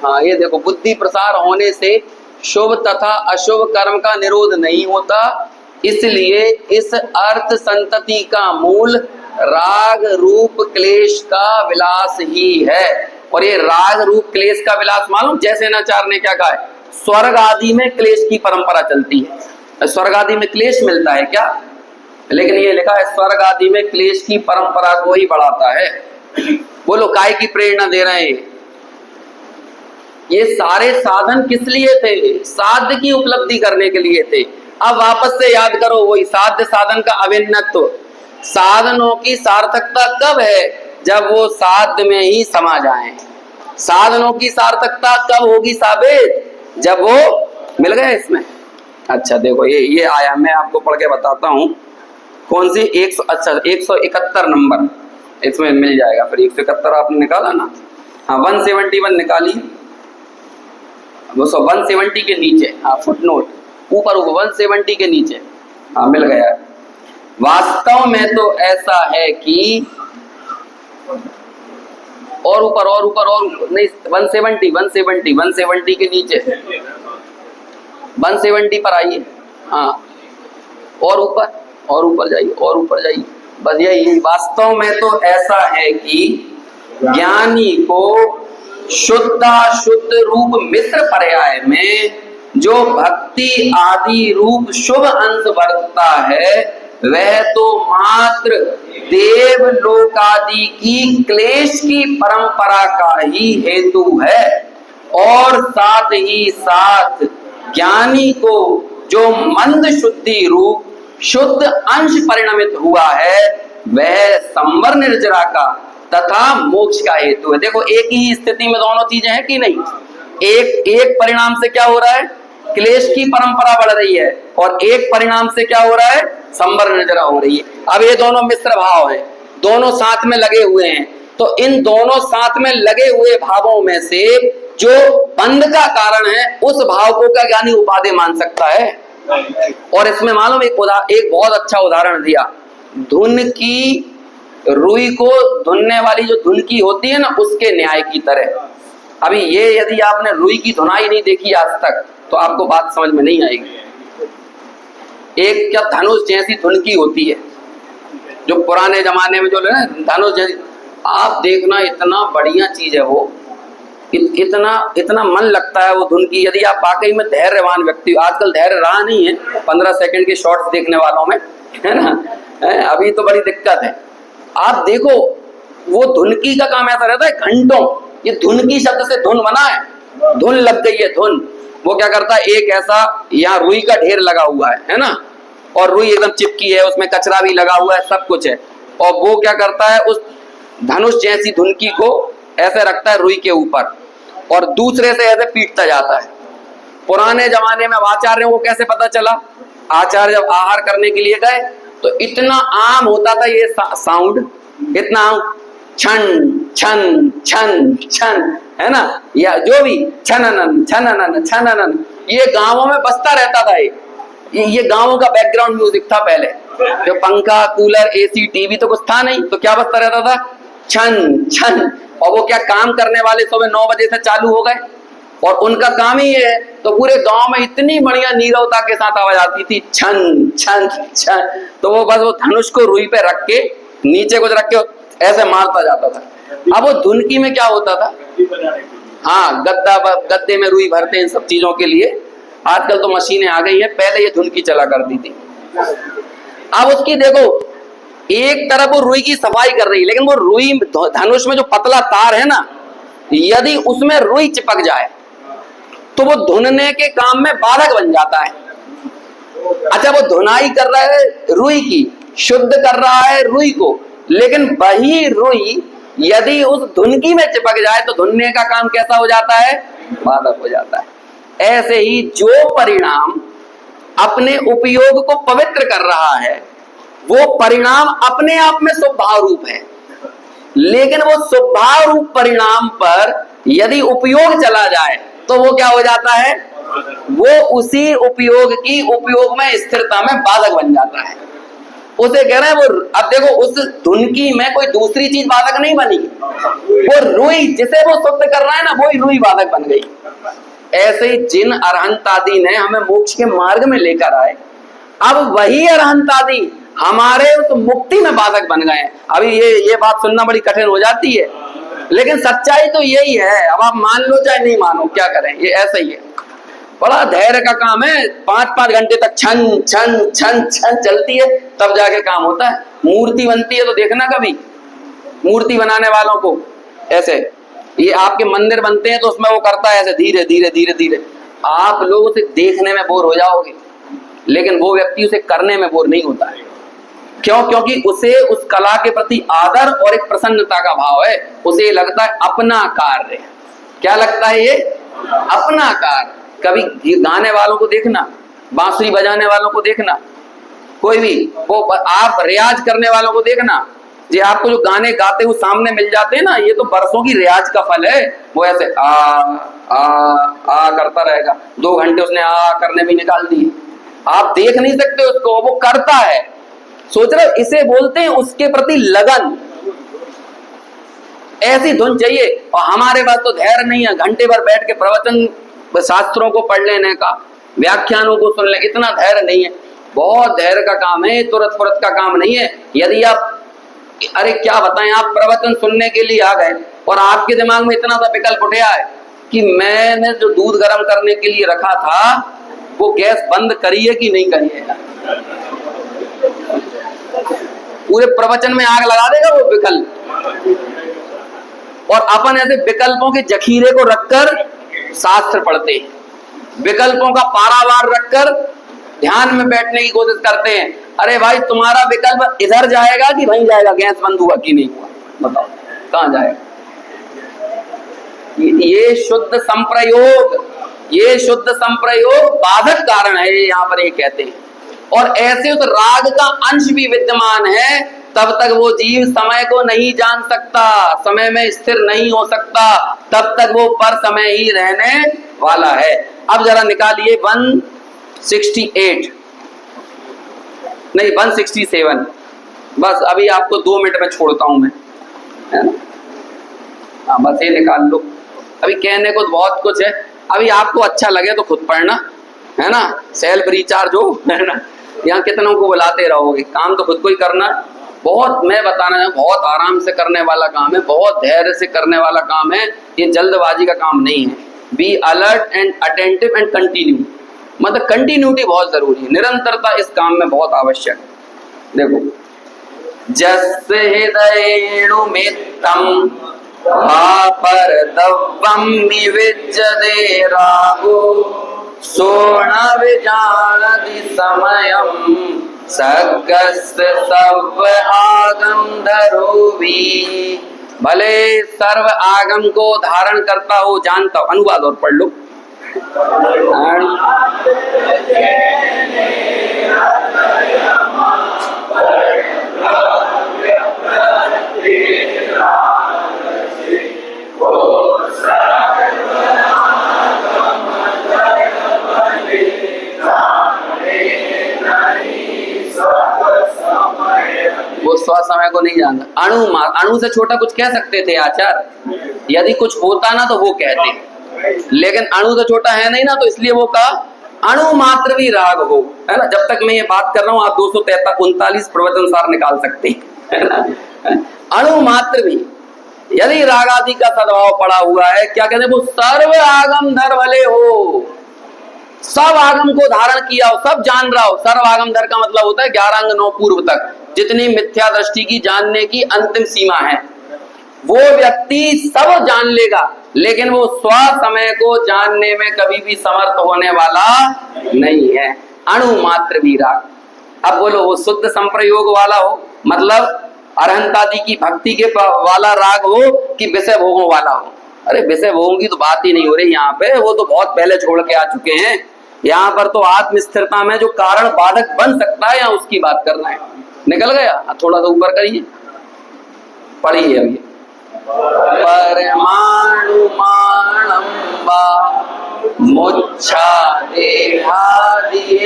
हाँ ये देखो, बुद्धि प्रसार होने से शुभ तथा अशुभ कर्म का निरोध नहीं होता, इसलिए इस अर्थ संतति का मूल राग रूप क्लेश का विलास ही है। और ये राग रूप क्लेश का विलास मालूम, जैसे नाचार्य ने क्या कहा है, स्वर्ग आदि में क्लेश की परंपरा चलती है। स्वर्ग आदि में क्लेश मिलता है क्या? लेकिन ये लिखा है स्वर्ग आदि में क्लेश की परंपरा को ही बढ़ाता है। बोलो काय की प्रेरणा दे रहे हैं? ये सारे साधन किस लिए थे? साध्य की उपलब्धि करने के लिए थे। अब वापस से याद करो वही साध्य साधन का अभिन्नत्व। साधनों की सार्थकता कब है? जब वो साध्य में ही समा जाएं। साधनों की सार्थकता कब होगी साबित? जब वो मिल गए इसमें। अच्छा देखो ये आया, मैं आपको पढ़ के बताता हूं कौन सी 171 नंबर इसमें मिल जाएगा। फिर 171 आपने निकाला ना, हाँ 171 निकाली, वो 170 के नीचे, हाँ फुटनोट ऊपर 170 के नीचे, हाँ मिल गया। वास्तव में तो ऐसा है कि और ऊपर नहीं 170 के नीचे 170 पर आइए, हाँ और ऊपर जाइए बस यही। वास्तव में तो ऐसा है कि ज्ञानी को शुद्ध रूप मिश्र पर्याय में जो भक्ति आदि रूप शुभ अंश वर्तता है वह तो मात्र देव लोकादि की क्लेश की परंपरा का ही हेतु है, और साथ ही साथ ज्ञानी को जो मंद शुद्धि रूप शुद्ध अंश परिणमित हुआ है वह संवर निर्जरा का तथा मोक्ष का हेतु है। देखो एक ही स्थिति में दोनों चीजें हैं कि नहीं? एक परिणाम से क्या हो रहा है? क्लेश की परंपरा बढ़ रही है, और एक परिणाम से क्या हो रहा है? संवर निर्जरा हो रही है। अब ये दोनों मिश्र भाव हैं, दोनों साथ में लगे हुए हैं, तो इन दोनों साथ में लगे हुए भावों में से जो बंध का कारण है उस भाव को क्या ज्ञानी उपादेय मान सकता है? और इसमें मालूम एक बहुत अच्छा उदाहरण दिया, धुन की रुई को धुनने वाली जो धुन की होती है ना, उसके न्याय की तरह। अभी ये यदि आपने रुई की धुनाई नहीं देखी आज तक तो आपको बात समझ में नहीं आएगी। एक क्या धनुष जैसी धुन की होती है, जो पुराने जमाने में जो है धनुष जैसी, आप देखना इतना बढ़िया चीज है वो, इतना मन लगता है वो धुन की। यदि आप वाकई में धैर्यवान व्यक्ति, आजकल धैर्य रहा नहीं है 15 सेकंड के शॉर्ट्स देखने वालों में, है ना, अभी तो बड़ी दिक्कत है। आप देखो वो धुनकी का काम ऐसा रहता है घंटों, ये धुनकी शब्द से धुन बना है, धुन लग गई है धुन। वो क्या करता है, एक ऐसा यहाँ रुई का ढेर लगा हुआ है ना, और रुई एकदम चिपकी है, उसमें कचरा भी लगा हुआ है, सब कुछ है, और वो क्या करता है उस धनुष जैसी धुनकी को ऐसे रखता है रुई के ऊपर और दूसरे से ऐसे पीटता जाता है। पुराने जमाने में आचार्यों को कैसे पता चला? आचार्य जब आहार करने के लिए गए तो इतना आम होता था ये साउंड, इतना आम, छन छन छन छन, है ना, या जो भी छननन छननन छननन, ये गांवों में बजता रहता था। ये गांवों का बैकग्राउंड म्यूजिक था पहले। जो पंखा, कूलर, एसी, टीवी तो कुछ था नहीं, तो क्या बजता रहता था? छन छन। और वो क्या, काम करने वाले सुबह 9 बजे से चालू हो गए और उनका काम ही ये है, तो पूरे गांव में इतनी बढ़िया नीरवता के साथ आवाज आती थी, छन छन छन। तो वो बस वो धनुष को रुई पे रख के, नीचे कुछ रख के ऐसे मारता जाता था। अब वो धुनकी में क्या होता था? हाँ, गद्दे में रुई भरते हैं इन सब चीजों के लिए। आजकल तो मशीनें आ गई है, पहले ये धुनकी चला करती थी। अब उसकी देखो, एक तरफ वो रुई की सफाई कर रही है, लेकिन वो रुई, धनुष में जो पतला तार है ना, यदि उसमें रुई चिपक जाए तो वो धुनने के काम में बाधक बन जाता है। अच्छा, वो धुनाई कर रहा है रुई की, शुद्ध कर रहा है रुई को, लेकिन वही रुई यदि उस धुनकी में चिपक जाए तो धुनने का काम कैसा हो जाता है? बाधक हो जाता है। ऐसे ही जो परिणाम अपने उपयोग को पवित्र कर रहा है, वो परिणाम अपने आप में स्वभाव रूप है, लेकिन वो स्वभाव रूप परिणाम पर यदि उपयोग चला जाए तो वो क्या हो जाता है? वो उसी उपयोग की उपयोग में स्थिरता में बाधक बन जाता है। उसे कह रहे हैं वो, अब देखो उस धुनकी में कोई दूसरी चीज बाधक नहीं बनी, वो रुई जिसे वो शुद्ध कर रहा है ना, वो ही रुई बाधक बन गई। ऐसे ही जिन अरहंत आदि ने हमें मोक्ष के मार्ग में लेकर आए, अब वही अरहंत आदि हमारे उस मुक्ति में बाधक बन गए। अभी ये बात सुनना बड़ी कठिन हो जाती है, लेकिन सच्चाई तो यही है। अब आप मान लो चाहे नहीं मानो, क्या करें, ये ऐसा ही है। बड़ा धैर्य का काम है। 5-5 घंटे तक छन छन छन छन चलती है, तब जाके काम होता है। मूर्ति बनती है तो देखना कभी मूर्ति बनाने वालों को, ऐसे ये आपके मंदिर बनते हैं तो उसमें वो करता है ऐसे धीरे धीरे धीरे धीरे। आप लोग उसे देखने में बोर हो जाओगे, लेकिन वो व्यक्ति उसे करने में बोर नहीं होता है। क्यों? क्योंकि उसे उस कला के प्रति आदर और एक प्रसन्नता का भाव है। उसे लगता है अपना कार्य। क्या लगता है? ये अपना कार्य। कभी गाने वालों को देखना, बांसुरी बजाने वालों को देखना, कोई भी, वो आप रियाज करने वालों को देखना, जी आपको जो गाने गाते हुए सामने मिल जाते हैं ना, ये तो बरसों की रियाज का फल है। वो ऐसे आ आ आ करता रहेगा, 2 घंटे उसने आ करने भी निकाल दिए। आप देख नहीं सकते उसको, वो करता है। सोच रहे, इसे बोलते हैं उसके प्रति लगन। ऐसी धुन चाहिए। और हमारे पास तो धैर्य नहीं है घंटे भर बैठ के प्रवचन शास्त्रों को पढ़ लेने का, व्याख्यानों को सुन ले, इतना धैर्य नहीं है। बहुत धैर्य का काम है, तुरंत फुरत का काम नहीं है। यदि आप, अरे क्या बताएं, आप प्रवचन सुनने के लिए आ गए और आपके दिमाग में इतना सा विकल्प उठ आए कि मैंने जो दूध गर्म करने के लिए रखा था वो गैस बंद करी है कि नहीं करी है, पूरे प्रवचन में आग लगा देगा वो विकल्प। और अपन ऐसे विकल्पों के जखीरे को रखकर शास्त्र पढ़ते हैं, विकल्पों का पारावार रखकर ध्यान में बैठने की कोशिश करते हैं। अरे भाई, तुम्हारा विकल्प इधर जाएगा कि वहीं जाएगा? गैस बंद हुआ कि नहीं हुआ, बताओ कहां जाएगा? ये शुद्ध संप्रयोग, ये शुद्ध संप्रयोग बाधक कारण है, यहाँ पर ये कहते हैं। और ऐसे उस राग का अंश भी विद्यमान है, तब तक वो जीव समय को नहीं जान सकता, समय में स्थिर नहीं हो सकता, तब तक वो पर समय ही रहने वाला है। अब जरा निकालिए 168 नहीं 167। बस अभी आपको 2 मिनट में छोड़ता हूं मैं, है ना? हाँ, बस ये निकाल लो। अभी कहने को बहुत कुछ है, अभी आपको अच्छा लगे तो खुद पढ़ना, है ना? सेल्फ रिचार्ज हो, है ना? यहाँ कितनों को बुलाते रहोगे, काम तो खुद को ही करना है। बहुत, मैं बताना चाहूँ, बहुत आराम से करने वाला काम है, बहुत धैर्य से करने वाला काम है। ये जल्दबाजी का काम नहीं है। Be alert and attentive and continue, मतलब कंटिन्यूटी बहुत जरूरी है, निरंतरता इस काम में बहुत आवश्यक है। देखो, जस्य हृदयेणु मित्तम परतवं विविज्यते रागो सोण विजानति समयं सर्गस्य सर्व आगम धरोवी। भले सर्व आगम को धारण करता हो, जानता हो। अनुवाद और पढ़ लो। नहीं जानता। अणु से छोटा कुछ कह सकते थे आचार्य, यदि कुछ होता ना तो वो कहते, लेकिन अणु से छोटा है नहीं ना, तो इसलिए वो कहा अणु मात्र भी राग हो, है ना। जब तक मैं ये बात कर रहा हूं आप 239 प्रवचन सार निकाल सकते हैं, है ना। अणु मात्र भी यदि राग आदि का सद्भाव पड़ा हुआ है, क्या कहते हैं, वो सर्व आगम धर भले हो, सब आगम को धारण किया हो, सब जान रहा हो। सर्व आगम धर का मतलब होता है 11 अंग 9 पूर्व तक जितनी मिथ्या दृष्टि की जानने की अंतिम सीमा है, वो व्यक्ति सब जान लेगा, लेकिन वो स्व समय को जानने में कभी भी समर्थ होने वाला नहीं है। अणु मात्र भी राग। अब बोलो वो शुद्ध संप्रयोग वाला हो, मतलब अरहंतादि की भक्ति के वाला राग हो, कि विषय भोगों वाला हो। अरे विषय भोगों की तो बात ही नहीं हो रही यहाँ पे, वो तो बहुत पहले छोड़ के आ चुके हैं। यहाँ पर तो आत्म स्थिरता में जो कारण बाधक बन सकता है, यहाँ उसकी बात करना है। निकल गया, थोड़ा सा ऊपर करिए, पढ़िए अभी। परमाणु माणम्बा मुच्छा देहादियेषु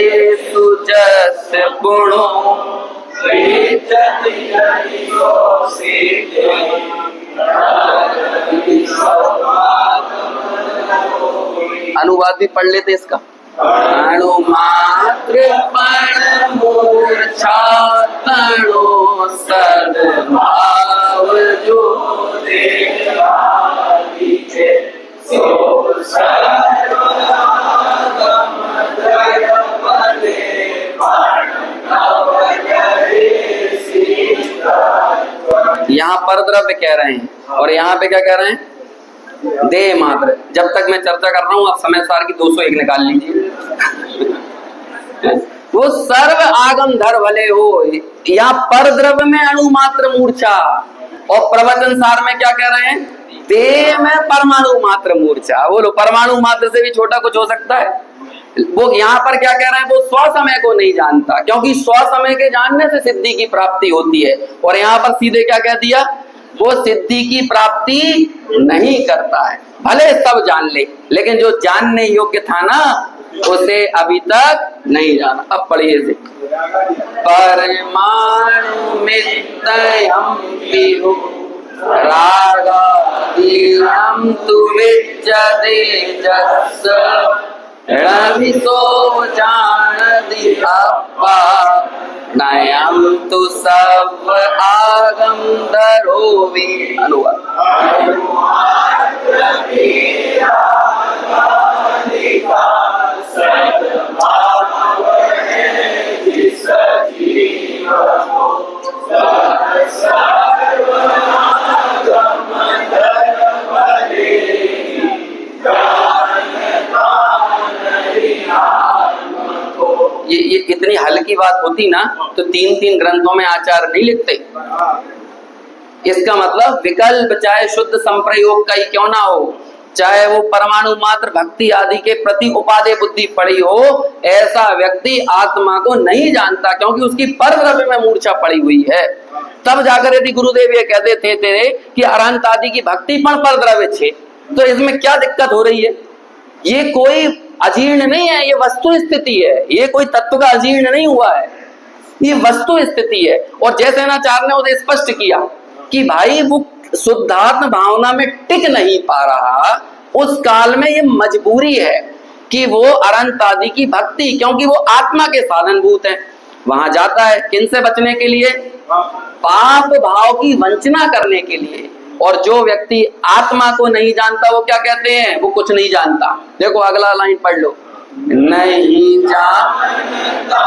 जस्य गुणो अनुवाद भी पढ़ लेते इसका। अणु मात्र पण मूर्छा तणो सद्भाव जो यहाँ पर द्रव्य कह रहे हैं, और यहाँ पे क्या कह रहे हैं, देह मात्र। जब तक मैं चर्चा कर रहा हूँ आप समय सार की 201 निकाल लीजिए। वो सर्व आगम धर भले हो, यहाँ पर द्रव्य में अणु मात्र मूर्छा, और प्रवचन सार में क्या कह रहे हैं, देह में परमाणु मात्र मूर्छा। बोलो परमाणु मात्र से भी छोटा कुछ हो सकता है। वो यहाँ पर क्या कह रहे हैं, वो स्व समय को नहीं जानता, क्योंकि स्व समय के जानने से सिद्धि की प्राप्ति होती है। और यहाँ पर सीधे क्या कह दिया, वो सिद्धि की प्राप्ति नहीं करता है, भले सब जान ले, लेकिन जो जानने योग्य था ना उसे अभी तक नहीं जाना। अब पढ़िए से, परमाणु मित्रयम् विहु रागादियं तु विच्यते जस्य रविसो जानति अप्पा नयं तु सब आगम धरोवि। अनुवाद। ये इतनी हल्की बात होती ना तो 3-3 ग्रंथों में आचार्य नहीं लिखते। इसका मतलब विकल्प चाहे शुद्ध संप्रयोग का ही क्यों ना हो, चाहे वो परमाणु मात्र भक्ति आदि के प्रति उपादेय बुद्धि पड़ी हो, ऐसा व्यक्ति आत्मा को नहीं जानता, क्योंकि उसकी परद्रव्य में मूर्छा पड़ी हुई है। तब जाकर यदि गुरुदेव ये कहते थे तेरे कि अरहंत आदि की भक्ति पण परद्रव्य छे, तो इसमें क्या दिक्कत हो रही है। ये कोई अजीर्ण नहीं है, ये वस्तु स्थिति है, ये कोई तत्व का अजीर्ण नहीं हुआ है, ये वस्तु स्थिति है। और जैसे आचार्य ने उसे स्पष्ट किया कि भाई वो शुद्धात्म भावना में टिक नहीं पा रहा, उस काल में ये मजबूरी है कि वो अरहंत आदि की भक्ति, क्योंकि वो आत्मा के साधनभूत है, वहां जाता है किनसे बचने के लिए, पाप भाव की वंचना करने के लिए। और जो व्यक्ति आत्मा को नहीं जानता वो क्या कहते हैं, वो कुछ नहीं जानता। देखो अगला लाइन पढ़ लो, नहीं जानता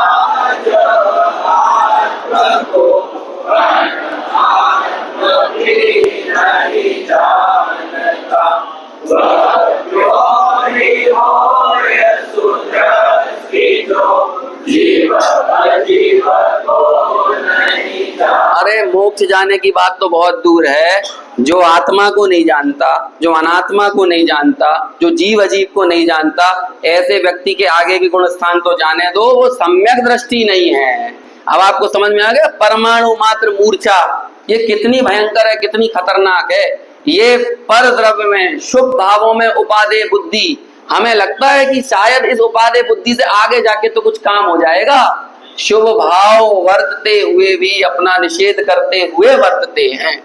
अरे मोक्ष जाने की बात तो बहुत दूर है। जो आत्मा को नहीं जानता, जो अनात्मा को नहीं जानता, जो जीव अजीव को नहीं जानता, ऐसे व्यक्ति के आगे भी गुण स्थान तो जाने दो, वो सम्यक दृष्टि नहीं है। अब आपको समझ में आ गया परमाणु मात्र मूर्छा ये कितनी भयंकर है, कितनी खतरनाक है। ये पर द्रव्य में शुभ भावों में उपादेय बुद्धि, हमें लगता है कि शायद इस उपादेय बुद्धि से आगे जाके तो कुछ काम हो जाएगा, शुभ भाव वर्तते हुए भी अपना निषेध करते हुए वर्तते हैं,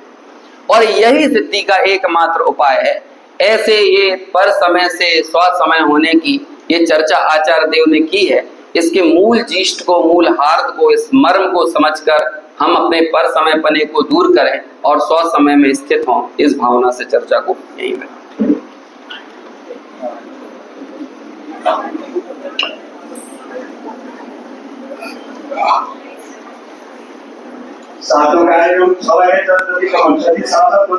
और यही सिद्धि का एकमात्र उपाय है। ऐसे ये पर समय से स्व समय होने की ये चर्चा आचार्य देव ने की है। इसके मूल जीष्ट को, मूल हार्द को, इस मर्म को समझकर हम अपने पर समय पने को दूर करें और स्व समय में स्थित हों, इस भावना से चर्चा को यहीं करें। साधु कार्यक्रम सबै जति कमन जति साधक